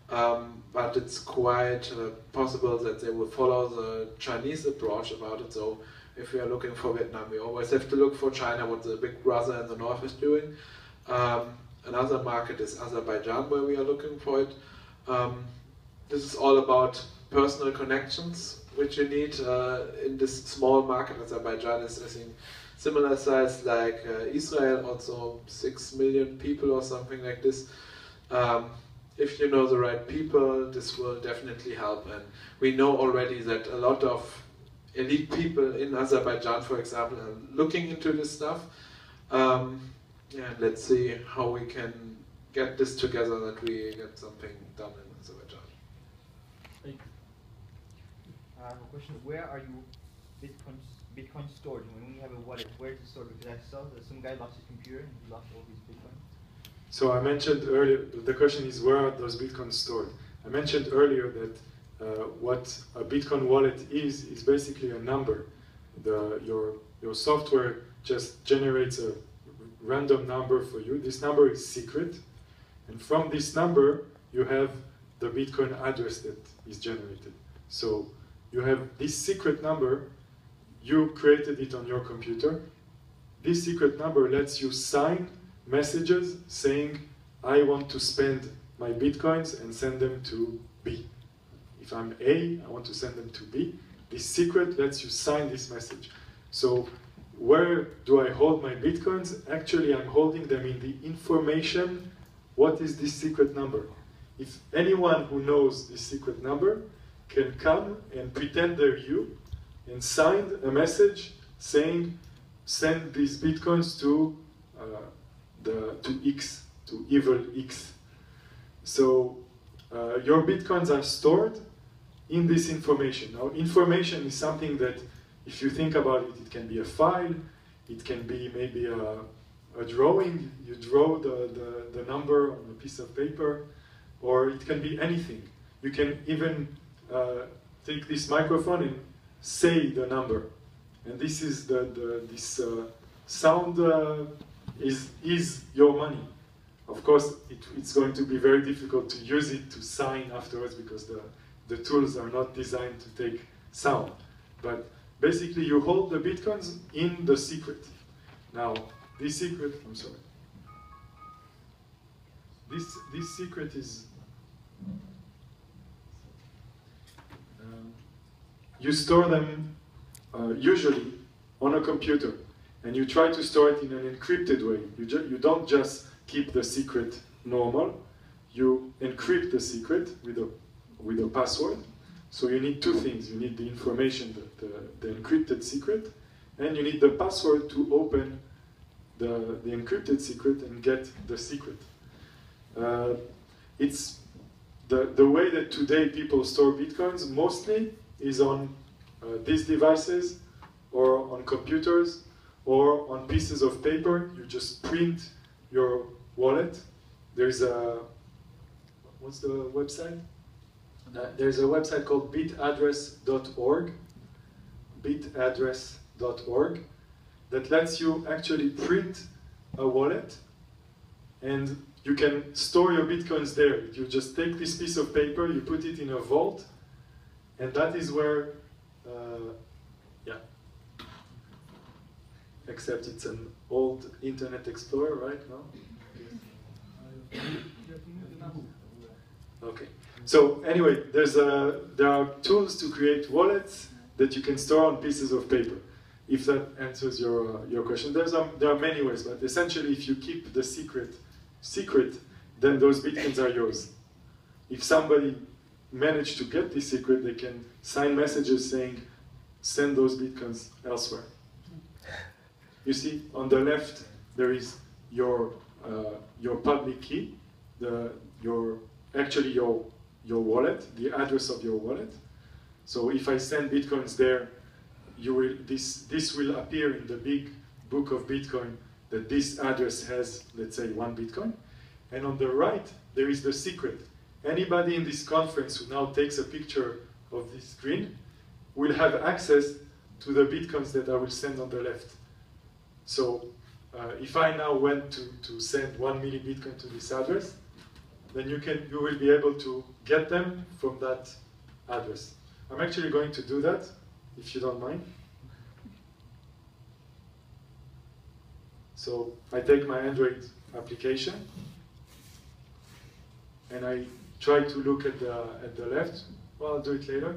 but it's quite possible that they will follow the Chinese approach about it. So if we are looking for Vietnam, we always have to look for China, what the big brother in the north is doing. Another market is Azerbaijan, where we are looking for it. This is all about personal connections, which you need in this small market. Azerbaijan is, I think, similar size like Israel, also 6 million people or something like this. If you know the right people, this will definitely help. And we know already that a lot of elite people in Azerbaijan, for example, are looking into this stuff. Yeah, let's see how we can get this together, that we get something done in Azerbaijan. Thank you. I have a question. Where are you Bitcoin stored? When you have a wallet, where is it stored? Because I saw that some guy lost his computer and he lost all his Bitcoin. So I mentioned earlier, the question is where are those Bitcoins stored? I mentioned earlier that what a Bitcoin wallet is basically a number. Your software just generates a random number for you. This number is secret, and from this number you have the Bitcoin address that is generated. So you have this secret number, you created it on your computer. This secret number lets you sign messages saying, I want to spend my Bitcoins and send them to B. If I'm A, I want to send them to B. This secret lets you sign this message. So where do I hold my Bitcoins? Actually, I'm holding them in the information. What is this secret number? If anyone who knows this secret number can come and pretend they're you and sign a message saying, send these Bitcoins to X, to evil X. So your Bitcoins are stored in this information. Now, information is something that, if you think about it, it can be a file, it can be maybe a drawing. You draw the number on a piece of paper, or it can be anything. You can even take this microphone and say the number. And this is this sound is your money. Of course, it's going to be very difficult to use it to sign afterwards because the tools are not designed to take sound. But basically, you hold the Bitcoins in the secret. Now, this secret, I'm sorry. This secret is, you store them usually on a computer, and you try to store it in an encrypted way. You don't just keep the secret normal, you encrypt the secret with a password. So you need two things. You need the information, the encrypted secret, and you need the password to open the encrypted secret and get the secret. It's the way that today people store Bitcoins mostly is on these devices or on computers or on pieces of paper. You just print your wallet. There's a, what's the website? There's a website called bitaddress.org, bitaddress.org, that lets you actually print a wallet, and you can store your Bitcoins there. You just take this piece of paper, you put it in a vault, and that is where, yeah. Except it's an old Internet Explorer, right? No? Okay. So anyway, there are tools to create wallets that you can store on pieces of paper. If that answers your question, there are many ways, but essentially, if you keep the secret, then those bitcoins are yours. If somebody managed to get this secret, they can sign messages saying, "Send those bitcoins elsewhere." You see, on the left there is your public key, your wallet, the address of your wallet. So if I send bitcoins there, this will appear in the big book of Bitcoin that this address has, let's say, 1 Bitcoin. And on the right, there is the secret. Anybody in this conference who now takes a picture of this screen will have access to the Bitcoins that I will send on the left. So if I now went to send 1 milli Bitcoin to this address, then you will be able to get them from that address. I'm actually going to do that, if you don't mind. So I take my Android application and I try to look at the left. Well, I'll do it later.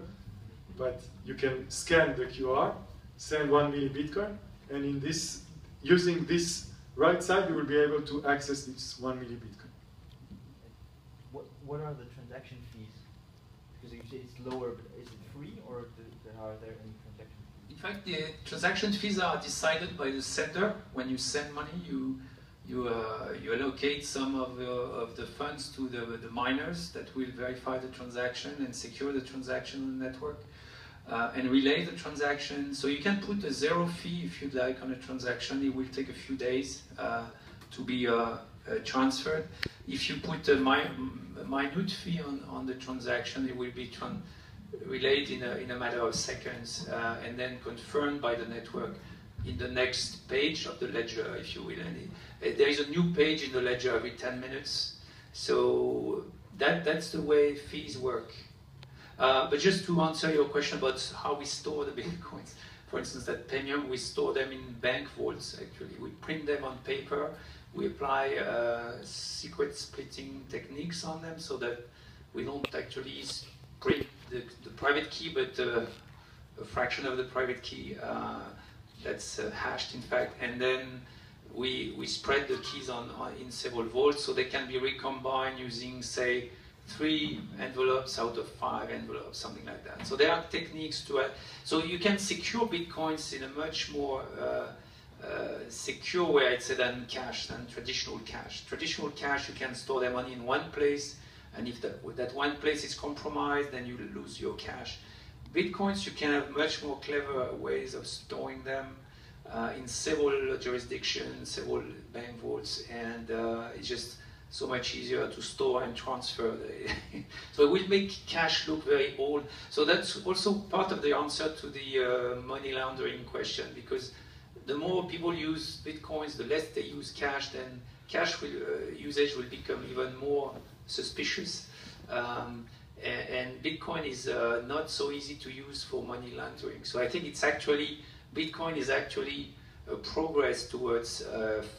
But you can scan the QR, send 1 milli Bitcoin, and using this right side, you will be able to access this 1 milli Bitcoin. What are the transaction fees? Because you say it's lower, but is it free, or are there any transaction fees? In fact, the transaction fees are decided by the sender. When you send money, you allocate some of the funds to the miners that will verify the transaction and secure the transaction on the network and relay the transaction. So you can put a 0 fee if you'd like on a transaction. It will take a few days to be transferred. If you put a minute fee on the transaction, it will be relayed in a matter of seconds and then confirmed by the network in the next page of the ledger, if you will. And there is a new page in the ledger every 10 minutes. So that's the way fees work. But just to answer your question about how we store the bitcoins, for instance, at Paynium, we store them in bank vaults, actually. We print them on paper. We apply secret splitting techniques on them so that we don't actually print the private key, but a fraction of the private key that's hashed, in fact. And then we spread the keys in several vaults so they can be recombined using, say, 3 envelopes out of 5 envelopes, something like that. So there are techniques to it. So you can secure bitcoins in a much more secure way, I'd say, than cash, than traditional cash. Traditional cash, you can store their money in one place, and if that one place is compromised, then you lose your cash. Bitcoins, you can have much more clever ways of storing them in several jurisdictions, several bank vaults, and it's just so much easier to store and transfer. So it will make cash look very old. So that's also part of the answer to the money laundering question, because the more people use bitcoins, the less they use cash, then cash usage will become even more suspicious. And Bitcoin is not so easy to use for money laundering. So I think Bitcoin is actually a progress towards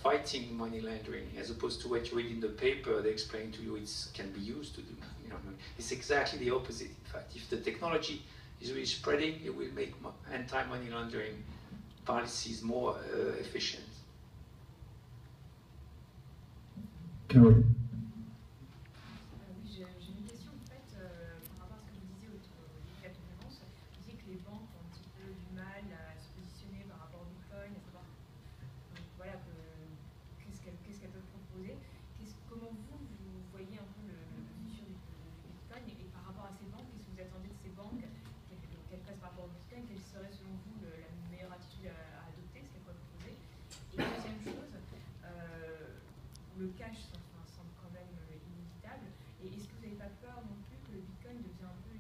fighting money laundering, as opposed to what you read in the paper. They explain to you it can be used to do money laundering. It's exactly the opposite, in fact. If the technology is really spreading, it will make anti-money laundering policies more efficient. Caroline. Oui, j'ai une question en fait par rapport à ce que vous disiez au cas de conférence. Vous disiez que les banques ont un petit peu du mal à se positionner par rapport au Bitcoin, à savoir voilà, qu'est-ce qu'elles peuvent proposer. Comment vous voyez un peu le futur du Bitcoin et par rapport à ces banques, qu'est-ce que vous attendez de ces banques, qu'elles fassent par rapport au Bitcoin, quelle serait selon vous la meilleure attitude à adopter, ce qu'elles peuvent proposer. Et deuxième chose, le cash semble quand même inévitable. Et est-ce que vous n'avez pas peur non plus que le Bitcoin devienne un peu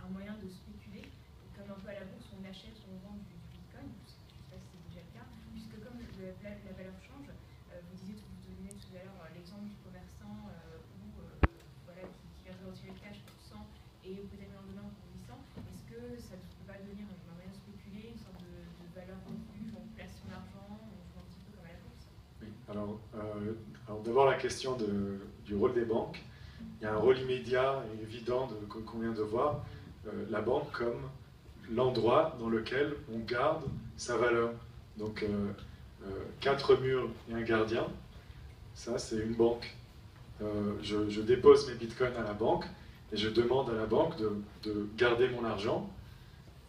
un moyen de spéculer, comme un peu à la bourse, on achète ou on vend du Bitcoin, je ne sais pas si c'est déjà le cas, puisque comme la valeur change, vous donnez tout à l'heure l'exemple du commerçant voilà, qui vient de retirer le cash pour 100 et peut-être le lendemain pour 800. Est-ce que ça ne peut pas devenir un moyen de spéculer, une sorte de valeur refuge, on place son argent, on joue un petit peu comme à la bourse? Oui, alors d'abord la question du du rôle des banques. Il y a un rôle immédiat et évident qu'on vient de voir, la banque comme l'endroit dans lequel on garde sa valeur. Donc 4 murs et un gardien, ça c'est une banque. Je dépose mes bitcoins à la banque et je demande à la banque de garder mon argent,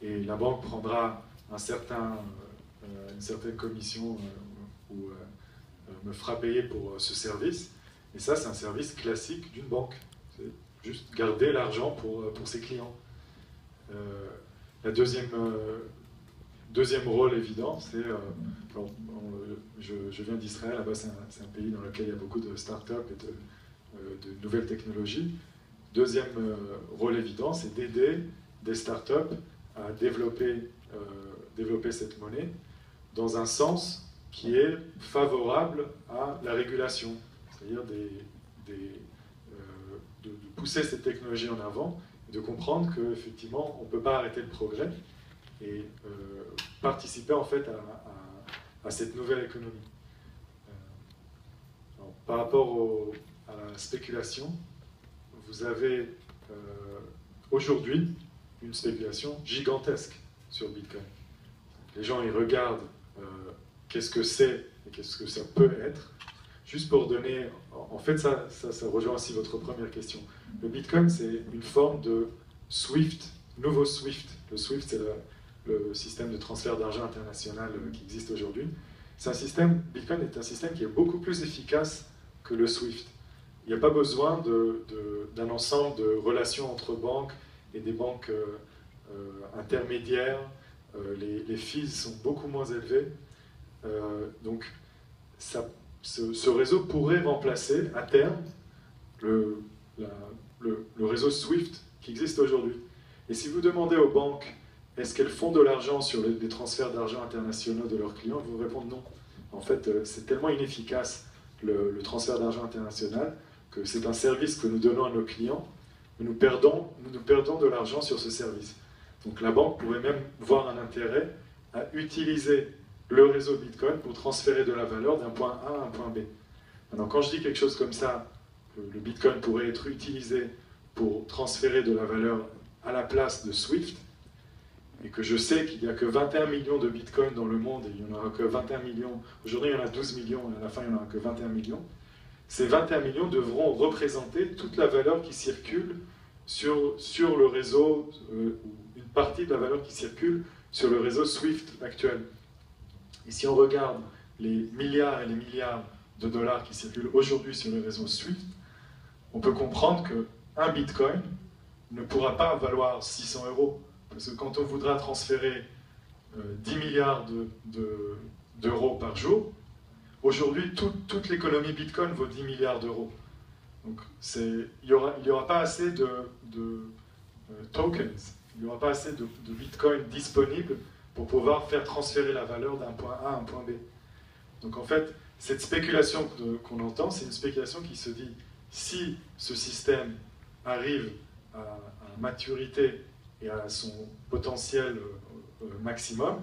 et la banque prendra une certaine commission ou me fera payer pour ce service. Et ça, c'est un service classique d'une banque. C'est juste garder l'argent pour ses clients. La deuxième rôle évident, c'est... je viens d'Israël, là-bas c'est un pays dans lequel il y a beaucoup de start-up et de nouvelles technologies. Deuxième rôle évident, c'est d'aider des start-up à développer cette monnaie dans un sens qui est favorable à la régulation, c'est-à-dire de pousser cette technologie en avant, et de comprendre qu'effectivement on ne peut pas arrêter le progrès et participer en fait à cette nouvelle économie. Alors, par rapport à la spéculation, vous avez aujourd'hui une spéculation gigantesque sur Bitcoin. Les gens ils regardent qu'est-ce que c'est et qu'est-ce que ça peut être. Juste pour donner, en fait ça rejoint aussi votre première question. Le Bitcoin c'est une forme de SWIFT, nouveau SWIFT. Le SWIFT c'est le système de transfert d'argent international qui existe aujourd'hui. Bitcoin est un système qui est beaucoup plus efficace que le SWIFT. Il n'y a pas besoin d'un ensemble de relations entre banques et des banques intermédiaires. Les fees sont beaucoup moins élevés. Donc, ce réseau pourrait remplacer à terme le réseau SWIFT qui existe aujourd'hui. Et si vous demandez aux banques est-ce qu'elles font de l'argent sur les transferts d'argent internationaux de leurs clients, vous répondent non. En fait, c'est tellement inefficace le transfert d'argent international que c'est un service que nous donnons à nos clients, mais nous perdons de l'argent sur ce service. Donc la banque pourrait même voir un intérêt à utiliser le réseau Bitcoin pour transférer de la valeur d'un point A à un point B. Maintenant, quand je dis quelque chose comme ça, le Bitcoin pourrait être utilisé pour transférer de la valeur à la place de SWIFT, et que je sais qu'il n'y a que 21 millions de bitcoins dans le monde, et il n'y en aura que 21 millions, aujourd'hui il y en a 12 millions, et à la fin il n'y en aura que 21 millions, ces 21 millions devront représenter toute la valeur qui circule sur le réseau, une partie de la valeur qui circule sur le réseau SWIFT actuel. Et si on regarde les milliards et les milliards de dollars qui circulent aujourd'hui sur le réseau SWIFT, on peut comprendre qu'un bitcoin ne pourra pas valoir 600 €. Parce que quand on voudra transférer 10 milliards d'euros par jour, aujourd'hui, toute l'économie Bitcoin vaut 10 milliards d'euros. Donc, il n'y aura pas assez de tokens, il n'y aura pas assez de Bitcoin disponibles pour pouvoir faire transférer la valeur d'un point A à un point B. Donc, en fait, cette spéculation qu'on entend, c'est une spéculation qui se dit, si ce système arrive à maturité et à son potentiel maximum,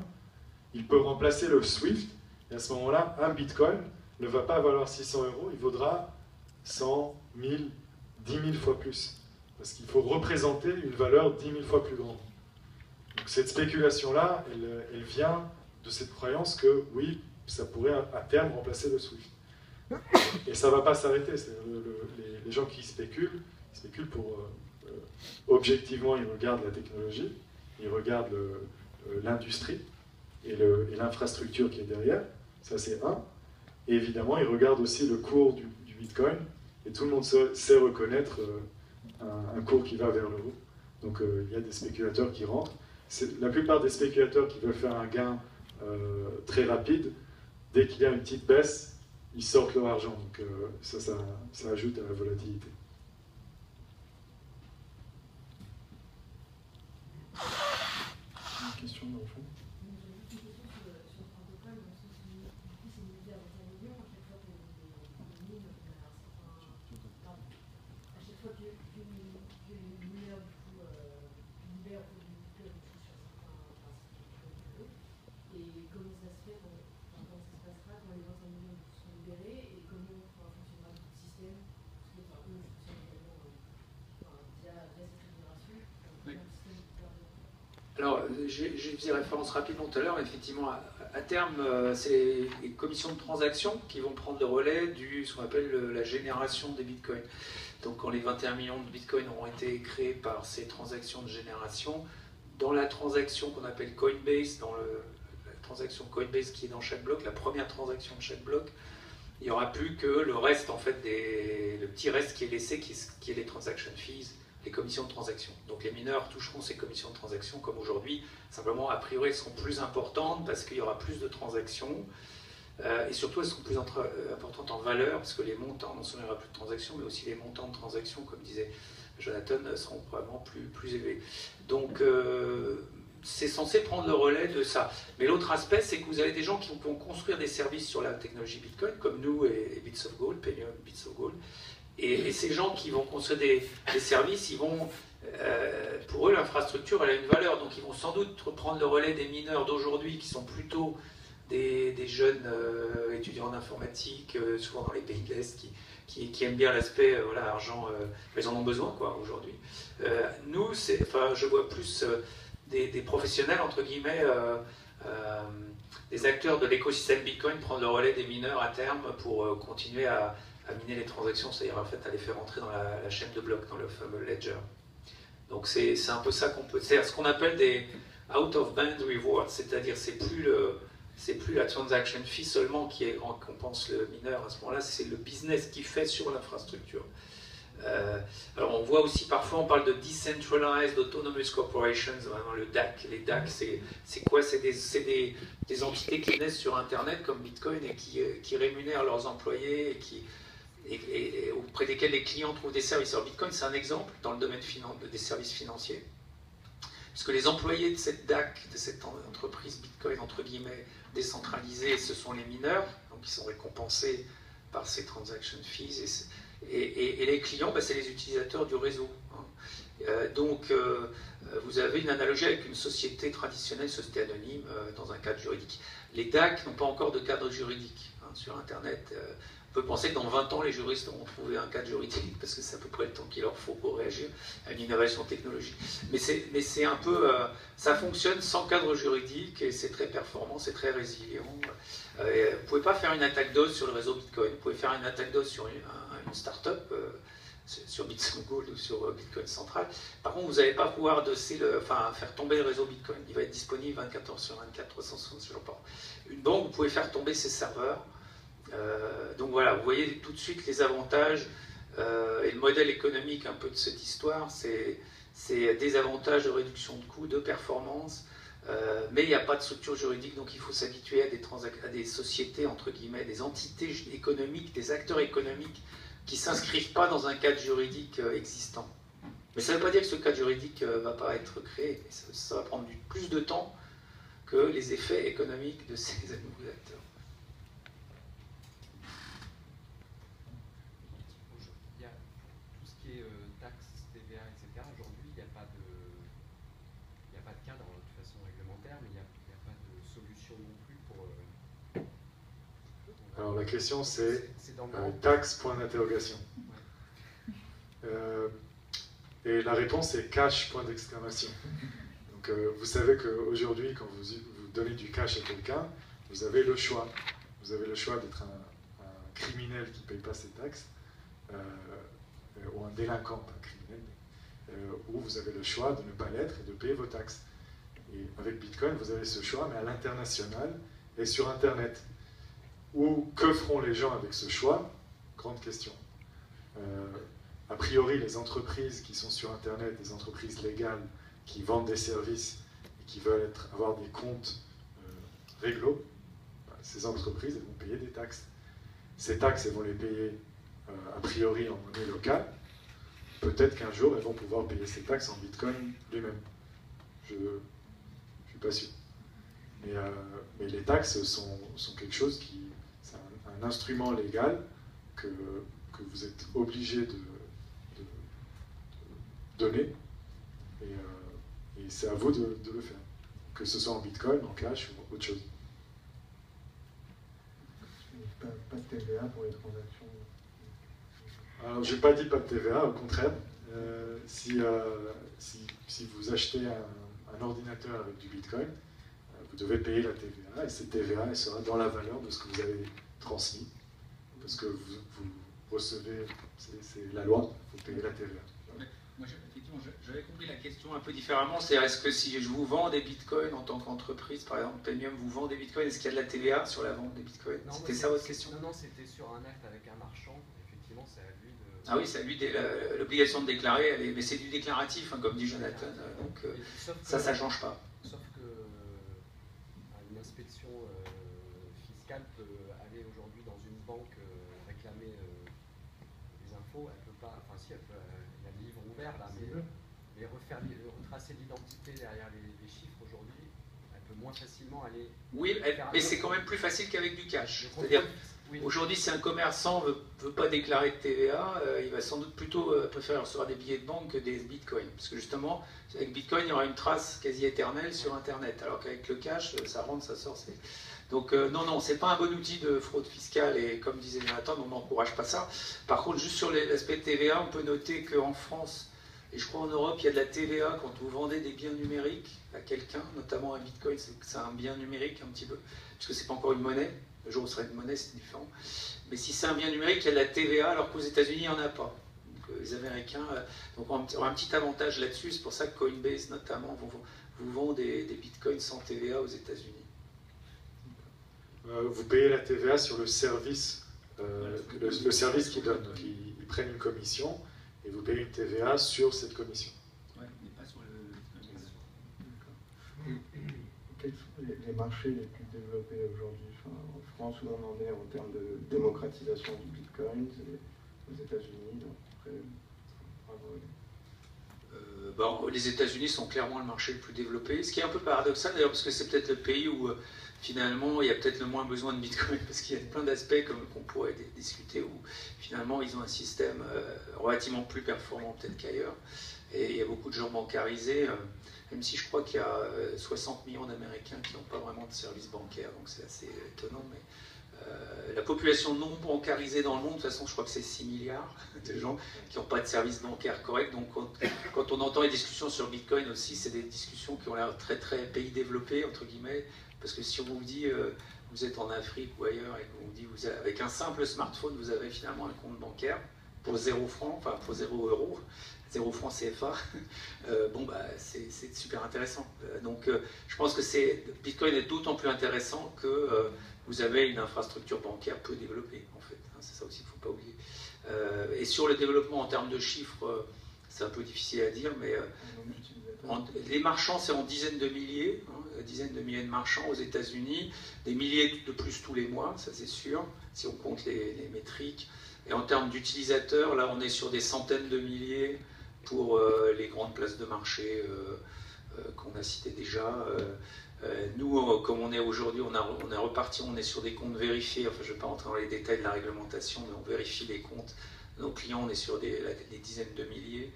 il peut remplacer le SWIFT, et à ce moment-là, un Bitcoin ne va pas valoir 600 €, il vaudra 100, 1000, 10 000 fois plus. Parce qu'il faut représenter une valeur 10 000 fois plus grande. Donc cette spéculation-là, elle vient de cette croyance que, oui, ça pourrait à terme remplacer le SWIFT. Et ça ne va pas s'arrêter. Les gens qui spéculent pour... objectivement, ils regardent la technologie, ils regardent l'industrie et l'infrastructure qui est derrière, ça c'est un. Et évidemment, ils regardent aussi le cours du Bitcoin, et tout le monde sait reconnaître un cours qui va vers le haut. Donc il y a des spéculateurs qui rentrent. La plupart des spéculateurs qui veulent faire un gain très rapide, dès qu'il y a une petite baisse, ils sortent leur argent. Donc ça ajoute à la volatilité. Une question dans le fond. Alors, je faisais référence rapidement tout à l'heure, effectivement, à terme, c'est les commissions de transaction qui vont prendre le relais du ce qu'on appelle la génération des bitcoins. Donc, quand les 21 millions de bitcoins auront été créés par ces transactions de génération, dans la transaction qu'on appelle Coinbase, dans la transaction Coinbase qui est dans chaque bloc, la première transaction de chaque bloc, il n'y aura plus que le reste, en fait, le petit reste qui est laissé, qui est les transaction fees, les commissions de transaction. Donc les mineurs toucheront ces commissions de transaction comme aujourd'hui. Simplement, a priori, elles seront plus importantes parce qu'il y aura plus de transactions. Et surtout, elles seront plus importantes en valeur parce que les montants, non seulement il n'y aura plus de transactions, mais aussi les montants de transactions, comme disait Jonathan, seront probablement plus élevés. Donc, c'est censé prendre le relais de ça. Mais l'autre aspect, c'est que vous avez des gens qui vont construire des services sur la technologie Bitcoin, comme nous et Bits of Gold, Paynium, Bits of Gold. Et ces gens qui vont construire des services, ils vont, pour eux, l'infrastructure, elle a une valeur. Donc, ils vont sans doute reprendre le relais des mineurs d'aujourd'hui, qui sont plutôt des jeunes étudiants en informatique, souvent dans les pays de l'Est, qui aiment bien l'aspect, voilà, argent, ils en ont besoin, quoi, aujourd'hui. Nous, je vois plus des professionnels, entre guillemets, des acteurs de l'écosystème Bitcoin prendre le relais des mineurs à terme pour continuer à miner les transactions, c'est-à-dire en fait à les faire rentrer dans la chaîne de blocs, dans le fameux ledger. Donc c'est un peu ça qu'on peut... C'est ce qu'on appelle des out-of-band rewards, c'est-à-dire c'est plus la transaction fee seulement qui récompense le mineur à ce moment-là, c'est le business qu'il fait sur l'infrastructure. Alors on voit aussi parfois, on parle de Decentralized Autonomous Corporations, vraiment le DAC. Les DAC, c'est quoi? C'est des entités qui naissent sur Internet comme Bitcoin et qui rémunèrent leurs employés et auprès desquels les clients trouvent des services. Alors Bitcoin, c'est un exemple dans le domaine des services financiers, puisque les employés de cette DAC, de cette entreprise Bitcoin, entre guillemets, décentralisée, ce sont les mineurs, donc ils sont récompensés par ces transaction fees, et les clients, c'est les utilisateurs du réseau. Donc, vous avez une analogie avec une société traditionnelle, société anonyme, dans un cadre juridique. Les DAC n'ont pas encore de cadre juridique sur Internet. On peut penser que dans 20 ans, les juristes auront trouvé un cadre juridique, parce que c'est à peu près le temps qu'il leur faut pour réagir à une innovation technologique. Mais c'est un peu... ça fonctionne sans cadre juridique, et c'est très performant, c'est très résilient. Vous ne pouvez pas faire une attaque DOS sur le réseau Bitcoin. Vous pouvez faire une attaque DOS sur une start-up, sur Bits of Gold ou sur Bitcoin Central. Par contre, vous n'allez pas pouvoir faire tomber le réseau Bitcoin. Il va être disponible 24 heures sur 24, 365 jours par an. Une banque, vous pouvez faire tomber ses serveurs. Donc voilà, vous voyez tout de suite les avantages et le modèle économique un peu de cette histoire, c'est des avantages de réduction de coûts, de performance, mais il n'y a pas de structure juridique, donc il faut s'habituer à des sociétés, entre guillemets, des entités économiques, des acteurs économiques qui ne s'inscrivent pas dans un cadre juridique existant. Mais ça ne veut pas dire que ce cadre juridique ne va pas être créé, ça va prendre plus de temps que les effets économiques de ces nouveaux acteurs. Alors la question c'est taxe, point d'interrogation. Et la réponse est cash, point d'exclamation. Donc vous savez qu'aujourd'hui, quand vous donnez du cash à quelqu'un, vous avez le choix. Vous avez le choix d'être un criminel qui ne paye pas ses taxes, ou un délinquant, pas un criminel, ou vous avez le choix de ne pas l'être et de payer vos taxes. Et avec Bitcoin, vous avez ce choix, mais à l'international et sur Internet. Ou que feront les gens avec ce choix? Grande question. A priori, les entreprises qui sont sur Internet, des entreprises légales qui vendent des services et qui veulent avoir des comptes réglo, ces entreprises elles vont payer des taxes. Ces taxes, elles vont les payer a priori en monnaie locale. Peut-être qu'un jour, elles vont pouvoir payer ces taxes en Bitcoin lui-même. Je ne suis pas sûr. Mais les taxes sont quelque chose qui... C'est un instrument légal que vous êtes obligé de donner. Et c'est à vous de le faire. Que ce soit en Bitcoin, en cash ou autre chose. Pas de TVA pour les transactions? Alors, je n'ai pas dit pas de TVA, au contraire. Si vous achetez un ordinateur avec du Bitcoin, vous devez payer la TVA, et cette TVA, elle sera dans la valeur de ce que vous avez transmis, parce que vous recevez, c'est la loi, vous payez la TVA. Moi, effectivement, j'avais compris la question un peu différemment. C'est est-ce que si je vous vends des bitcoins en tant qu'entreprise, par exemple, Paymium vous vend des bitcoins, est-ce qu'il y a de la TVA sur la vente des bitcoins? C'était ça votre question? Non, c'était sur un acte avec un marchand. Effectivement, c'est à lui de. Ah oui, c'est à lui l'obligation de déclarer, mais c'est du déclaratif, hein, comme dit Jonathan. Donc ça ne change pas. Sauf que une inspection fiscale peut aller aujourd'hui dans une banque réclamer des infos. Elle peut pas. Enfin, si, elle peut. Il y a le livre ouvert là, mais retracer l'identité derrière les chiffres aujourd'hui, elle peut moins facilement aller. Oui, mais c'est quand même plus facile qu'avec du cash. C'est-à-dire, aujourd'hui, si un commerçant ne veut pas déclarer de TVA, il va sans doute plutôt préférer recevoir des billets de banque que des bitcoins. Parce que justement, avec bitcoin, il y aura une trace quasi éternelle sur Internet. Alors qu'avec le cash, ça rentre, ça sort. Donc non, c'est pas un bon outil de fraude fiscale. Et comme disait Jonathan, on n'encourage pas ça. Par contre, juste sur l'aspect TVA, on peut noter qu'en France, et je crois en Europe, il y a de la TVA quand vous vendez des biens numériques à quelqu'un, notamment un bitcoin, c'est un bien numérique un petit peu, puisque c'est pas encore une monnaie. Le jour où ce sera une monnaie, c'est différent. Mais si c'est un bien numérique, il y a de la TVA, alors qu'aux États-Unis, il n'y en a pas. Donc, les Américains donc ont un petit avantage là-dessus. C'est pour ça que Coinbase, notamment, vous vend des bitcoins sans TVA aux États-Unis. Vous payez la TVA sur le service, le service qu'ils donnent. Donc, ils prennent une commission et vous payez une TVA sur cette commission. Oui, mais pas sur le... Quels sont les marchés les plus développés aujourd'hui, en France, où on en est en termes de démocratisation du Bitcoin, et aux États-Unis, les États-Unis sont clairement le marché le plus développé, ce qui est un peu paradoxal d'ailleurs, parce que c'est peut-être le pays où finalement il y a peut-être le moins besoin de Bitcoin, parce qu'il y a plein d'aspects qu'on pourrait discuter, où finalement ils ont un système relativement plus performant peut-être qu'ailleurs, et il y a beaucoup de gens bancarisés, même si je crois qu'il y a 60 millions d'Américains qui n'ont pas vraiment de service bancaire, donc c'est assez étonnant, mais la population non bancarisée dans le monde, de toute façon je crois que c'est 6 milliards de gens qui n'ont pas de service bancaire correct, donc quand on entend les discussions sur Bitcoin aussi, c'est des discussions qui ont l'air très très pays développés, entre guillemets, parce que si on vous dit vous êtes en Afrique ou ailleurs et qu'on vous dit avec un simple smartphone vous avez finalement un compte bancaire pour 0 francs, enfin pour 0 euros, 0 francs CFA, c'est super intéressant. Donc je pense que Bitcoin est d'autant plus intéressant que vous avez une infrastructure bancaire peu développée, en fait. C'est ça aussi qu'il ne faut pas oublier. Et sur le développement en termes de chiffres, c'est un peu difficile à dire, mais les marchands, c'est en dizaines de milliers, dizaines de milliers de marchands aux États-Unis, des milliers de plus tous les mois, ça c'est sûr, si on compte les métriques. Et en termes d'utilisateurs, là on est sur des centaines de milliers pour les grandes places de marché qu'on a citées déjà. Nous, comme on est aujourd'hui, on est reparti, on est sur des comptes vérifiés, enfin je ne vais pas rentrer dans les détails de la réglementation, mais on vérifie les comptes. Nos clients, on est sur des dizaines de milliers,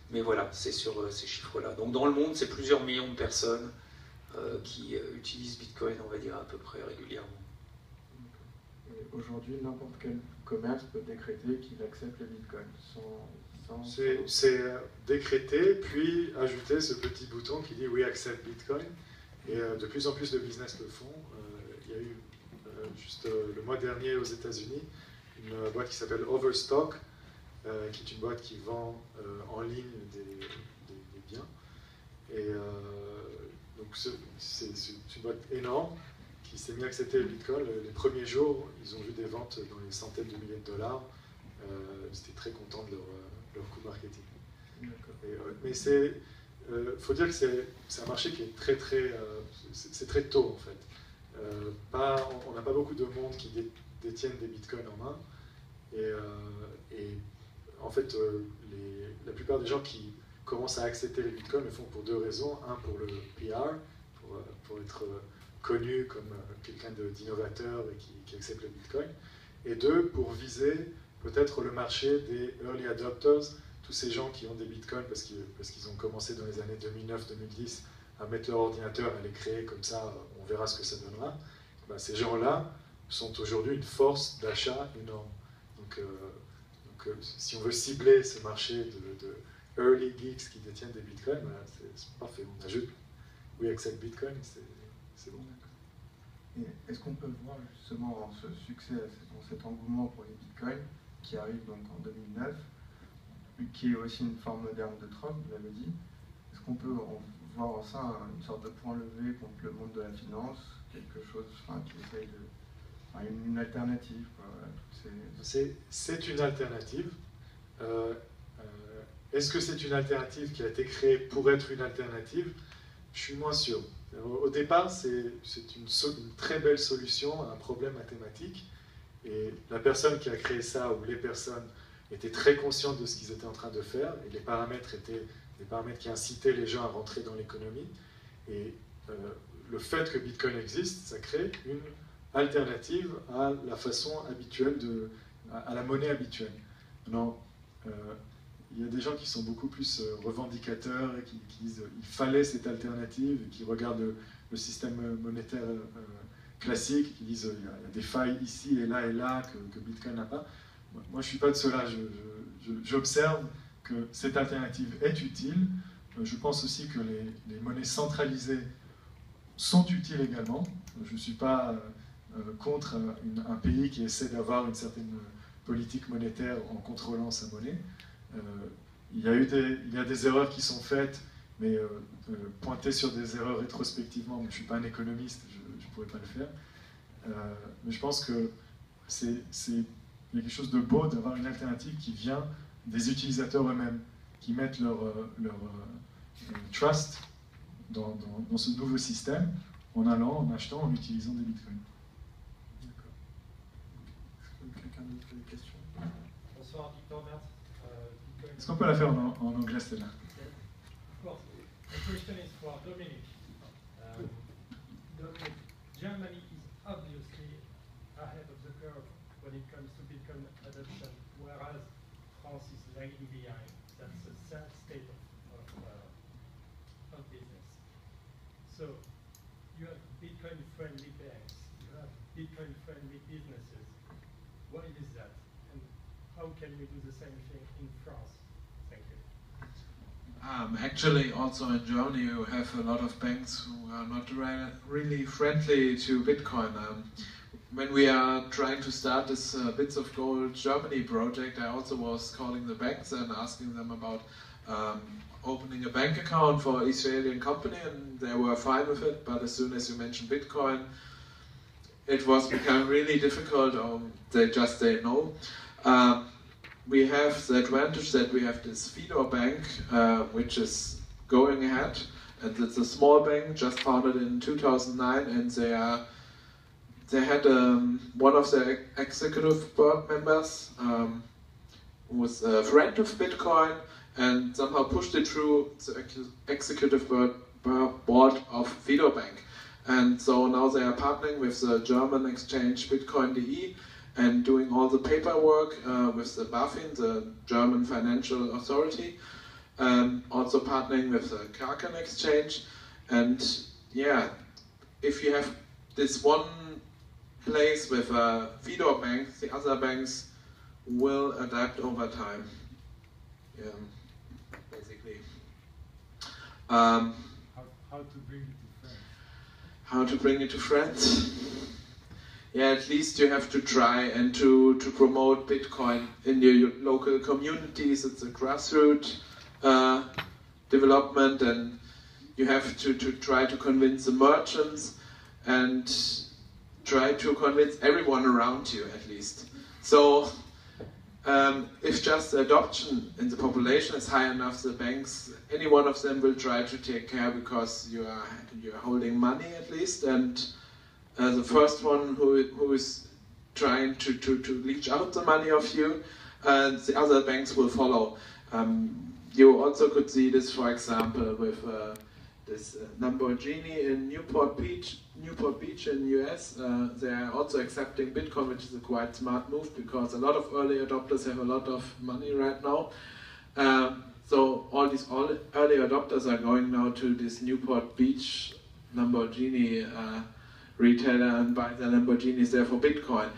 mais voilà, c'est sur ces chiffres-là. Donc dans le monde, c'est plusieurs millions de personnes qui utilisent Bitcoin, on va dire, à peu près régulièrement. Aujourd'hui, n'importe quel commerce peut décréter qu'il accepte le Bitcoin C'est décréter, puis ajouter ce petit bouton qui dit « We accept Bitcoin ». Et de plus en plus de business le font. Il y a eu juste le mois dernier aux États-Unis une boîte qui s'appelle Overstock, qui est une boîte qui vend en ligne des biens. Et donc c'est une boîte énorme qui s'est mis à accepter le Bitcoin. Les premiers jours, ils ont vu des ventes dans les centaines de milliers de dollars. Ils étaient très contents de leur coût marketing. Mais faut dire que c'est un marché qui est c'est très tôt en fait. On n'a pas beaucoup de monde qui détiennent des bitcoins en main. Et en fait, la plupart des gens qui commencent à accepter les bitcoins le font pour 2 raisons. Un, pour le PR, pour être connu comme quelqu'un d'innovateur et qui accepte le bitcoin. Et 2, pour viser peut-être le marché des early adopters, tous ces gens qui ont des bitcoins parce qu'ils ont commencé dans les années 2009-2010 à mettre leur ordinateur, à les créer comme ça, on verra ce que ça donnera. Ces gens-là sont aujourd'hui une force d'achat énorme. Donc, si on veut cibler ce marché de early geeks qui détiennent des bitcoins, c'est parfait. On ajoute we accept Bitcoin, c'est bon. Et est-ce qu'on peut voir justement ce succès, cet engouement pour les bitcoins qui arrive donc en 2009, qui est aussi une forme moderne de Trump, vous l'avez dit, est-ce qu'on peut voir en ça une sorte de point levé contre le monde de la finance, quelque chose qui essaye de... une alternative, quoi, voilà, C'est une alternative. Est-ce que c'est une alternative qui a été créée pour être une alternative? Je suis moins sûr. Au départ, c'est une très belle solution à un problème mathématique. Et la personne qui a créé ça, ou les personnes, étaient très conscientes de ce qu'ils étaient en train de faire. Et les paramètres étaient des paramètres qui incitaient les gens à rentrer dans l'économie. Et le fait que Bitcoin existe, ça crée une alternative à la façon habituelle, à la monnaie habituelle. Maintenant, il y a des gens qui sont beaucoup plus revendicateurs et qui disent qu'il fallait cette alternative, et qui regardent le système monétaire classique, qui disent qu'il y a des failles ici et là que Bitcoin n'a pas. Moi, je ne suis pas de cela. J'observe que cette alternative est utile. Je pense aussi que les monnaies centralisées sont utiles également. Je ne suis pas contre un pays qui essaie d'avoir une certaine politique monétaire en contrôlant sa monnaie. Il y a des erreurs qui sont faites, mais pointer sur des erreurs rétrospectivement, je ne suis pas un économiste, je ne pourrais pas le faire. Mais je pense que il y a quelque chose de beau d'avoir une alternative qui vient des utilisateurs eux-mêmes, qui mettent leur trust dans ce nouveau système en allant, en achetant, en utilisant des bitcoins. D'accord. Quelqu'un d'autre a des questions? Bonsoir, Victor Mertz. Est-ce qu'on peut la faire en anglais, celle-là? Of course. The question is for Dominic. Dominic, Germany is obviously ahead of the curve when it comes to Bitcoin adoption, whereas France is lagging behind. That's a sad state of business. So you have Bitcoin-friendly banks, you have Bitcoin-friendly businesses. Why is that? And how can we do the same thing in France? Thank you. Actually, also in Germany, you have a lot of banks who are not really friendly to Bitcoin. When we are trying to start this Bits of Gold Germany project, I also was calling the banks and asking them about opening a bank account for an Israeli company, and they were fine with it. But as soon as you mentioned Bitcoin, it was becoming really difficult. They just say no. We have the advantage that we have this Fidor Bank, which is going ahead, and it's a small bank just founded in 2009, and they had one of their executive board members who was a friend of Bitcoin and somehow pushed it through the executive board of Fidor Bank. And so now they are partnering with the German exchange Bitcoin.de and doing all the paperwork with the BaFin, the German Financial Authority, also partnering with the Kraken exchange. And yeah, if you have this one place with a Fidor bank, the other banks will adapt over time. Yeah, basically. How to bring it to France? How to bring it to France? Yeah, at least you have to try and to promote Bitcoin in your local communities. It's a grassroots development, and you have to try to convince the merchants and try to convince everyone around you at least. So if just the adoption in the population is high enough, the banks, any one of them will try to take care because you're holding money at least, and the first one who is trying to leech out the money of you, the other banks will follow. You also could see this, for example, with this Lamborghini in Newport Beach in US. They are also accepting Bitcoin, which is a quite smart move because a lot of early adopters have a lot of money right now. So all these early adopters are going now to this Newport Beach Lamborghini retailer and buy the Lamborghinis there for Bitcoin.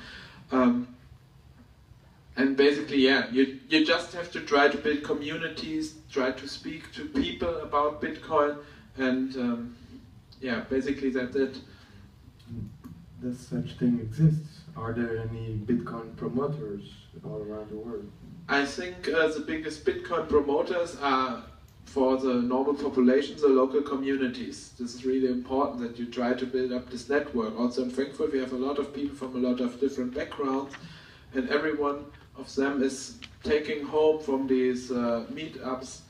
And basically, yeah, you just have to try to build communities, try to speak to people about Bitcoin, and yeah, basically that's it. Does such thing exist? Are there any Bitcoin promoters all around the world? I think the biggest Bitcoin promoters are, for the normal population, the local communities. This is really important that you try to build up this network. Also in Frankfurt we have a lot of people from a lot of different backgrounds, and every one of them is taking home from these meetups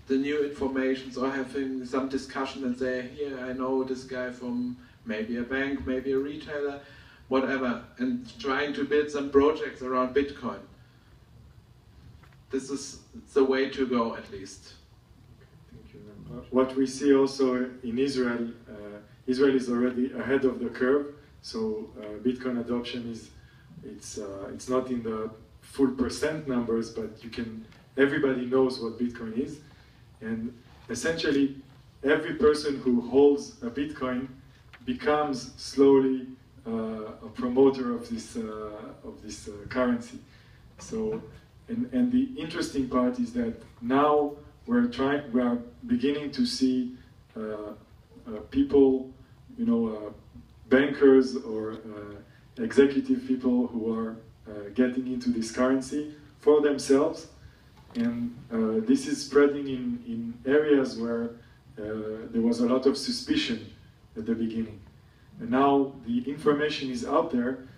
the new information, or having some discussion and say, here I know this guy from maybe a bank, maybe a retailer, whatever, and trying to build some projects around Bitcoin. This is the way to go, at least. Thank you very much. What we see also in Israel, Israel is already ahead of the curve, so Bitcoin adoption is, it's not in the full percent numbers, but everybody knows what Bitcoin is, and essentially every person who holds a Bitcoin becomes slowly a promoter of this currency. So, and the interesting part is that now we are beginning to see people, bankers or executive people who are getting into this currency for themselves, and this is spreading in areas where there was a lot of suspicion at the beginning. And now the information is out there.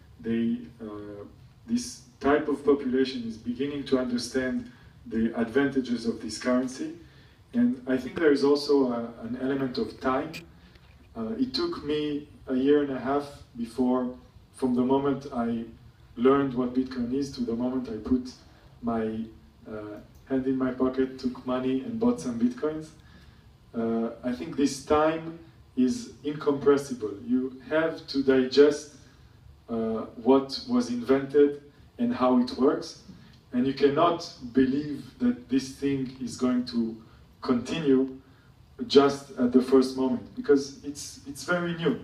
This type of population is beginning to understand the advantages of this currency. And I think there is also an element of time. It took me a year and a half before, from the moment I learned what Bitcoin is to the moment I put my hand in my pocket, took money and bought some Bitcoins. I think this time is incompressible. You have to digest what was invented and how it works, and you cannot believe that this thing is going to continue just at the first moment, because it's very new.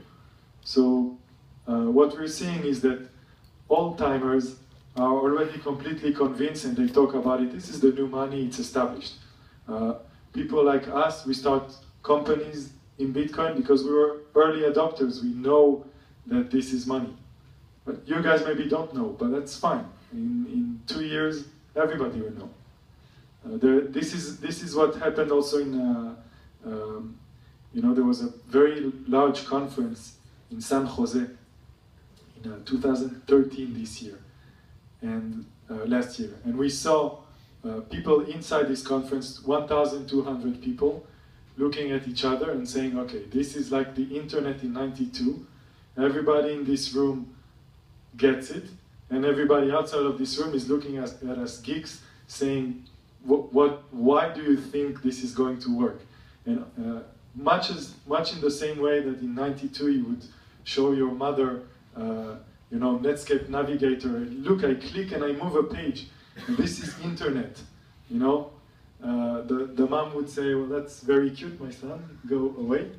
So what we're seeing is that old-timers are already completely convinced, and they talk about it. This is the new money, it's established. People like us, we start companies in Bitcoin because we were early adopters. We know that this is money. But you guys maybe don't know, but that's fine. In 2 years, everybody will know. This is what happened also in, there was a very large conference in San Jose in 2013 this year, and last year. And we saw people inside this conference, 1,200 people, looking at each other and saying, okay, this is like the internet in '92. Everybody in this room gets it, and everybody outside of this room is looking at us geeks, saying, why do you think this is going to work? And much in the same way that in '92 you would show your mother, Netscape Navigator, look, I click and I move a page. And this is internet, The mom would say, well, that's very cute, my son, go away.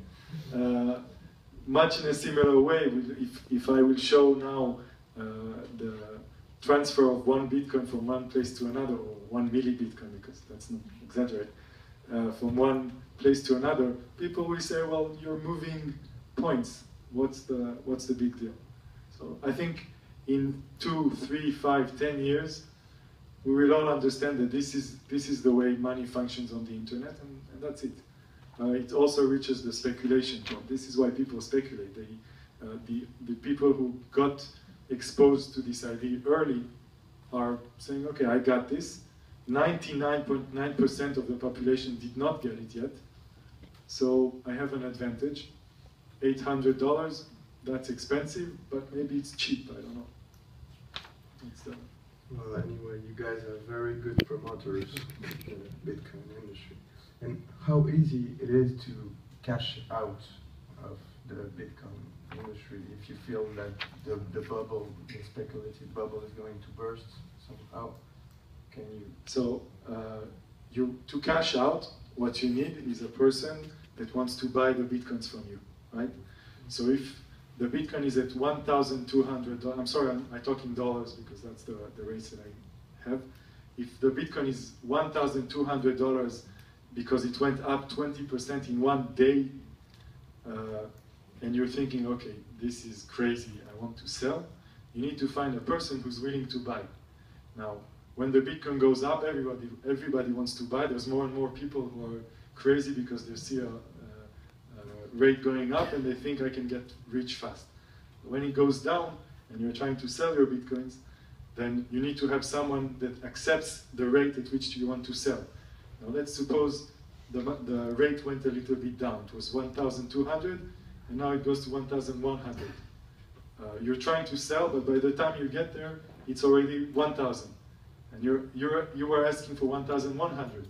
Much in a similar way, if I will show now the transfer of 1 Bitcoin from one place to another, or 1 milli-Bitcoin, because that's not exaggerate, from one place to another, people will say, well, you're moving points. What's the big deal? So I think in 2, 3, 5, 10 years, we will all understand that this is the way money functions on the internet, and that's it. It also reaches the speculation point. This is why people speculate. The people who got exposed to this idea early are saying, okay, I got this. 99.9% of the population did not get it yet, so I have an advantage. $800, that's expensive, but maybe it's cheap, I don't know. Well, anyway, you guys are very good promoters of the Bitcoin industry. And how easy it is to cash out of the Bitcoin industry if you feel that the bubble, the speculative bubble, is going to burst somehow? Can you? So, to cash out, what you need is a person that wants to buy the Bitcoins from you, right? So if the Bitcoin is at $1,200, I'm sorry, I'm talking dollars because that's the rates that I have. If the Bitcoin is $1,200 because it went up 20% in one day, and you're thinking, okay, this is crazy, I want to sell, you need to find a person who's willing to buy. Now, when the Bitcoin goes up, everybody wants to buy. There's more and more people who are crazy because they see a rate going up and they think I can get rich fast. When it goes down and you're trying to sell your Bitcoins, then you need to have someone that accepts the rate at which you want to sell. Now let's suppose the rate went a little bit down. It was 1,200 and now it goes to 1,100. You're trying to sell, but by the time you get there, it's already 1,000. And you were asking for 1,100.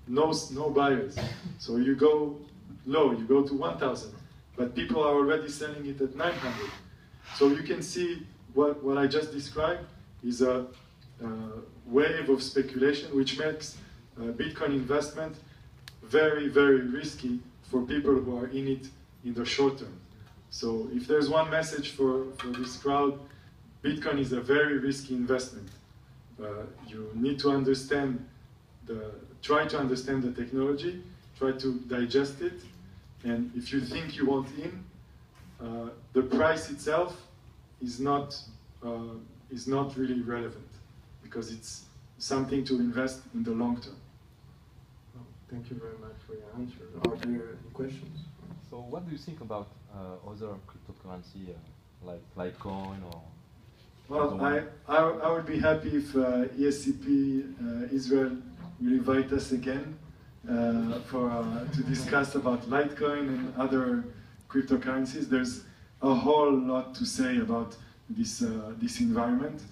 No buyers. So you go low, you go to 1,000. But people are already selling it at 900. So you can see what I just described is a wave of speculation which makes Bitcoin investment very, very risky for people who are in it in the short term. So if there's one message for this crowd, Bitcoin is a very risky investment. You need to understand try to understand the technology, try to digest it, and if you think you want in, the price itself is not really relevant because it's something to invest in the long term. Thank you very much for your answer. Are there any questions? So what do you think about other cryptocurrency like Litecoin or? Well, I would be happy if ESCP Israel will invite us again to discuss about Litecoin and other cryptocurrencies. There's a whole lot to say about this environment.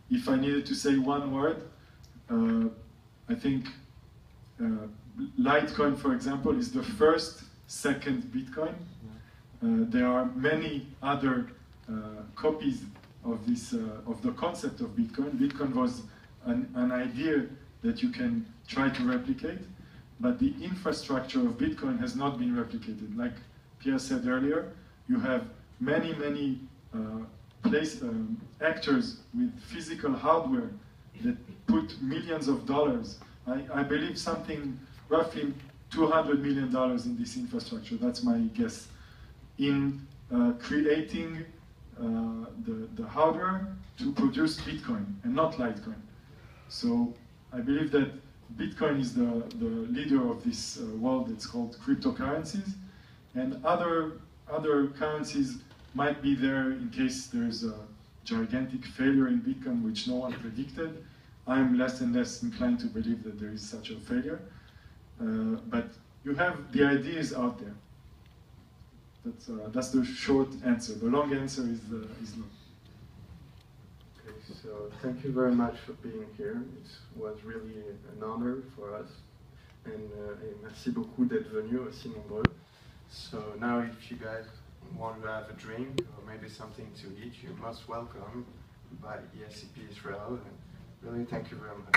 If I needed to say one word, I think Litecoin, for example, is the second Bitcoin. There are many other copies of the concept of Bitcoin. Bitcoin was an idea that you can try to replicate, but the infrastructure of Bitcoin has not been replicated. Like Pierre said earlier, you have many actors with physical hardware that put millions of dollars. I believe something roughly $200 million in this infrastructure, that's my guess, in creating the hardware to produce Bitcoin and not Litecoin. So I believe that Bitcoin is the leader of this world that's called cryptocurrencies, and other currencies might be there in case there's a gigantic failure in Bitcoin which no one predicted. I'm less and less inclined to believe that there is such a failure, but you have the ideas out there. That's the short answer. The long answer is no. Okay, so thank you very much for being here. It was really an honor for us. And merci beaucoup d'être venus aussi nombreux. So now if you guys want to have a drink or maybe something to eat, you're most welcome by ESCP Israel. And really thank you very much.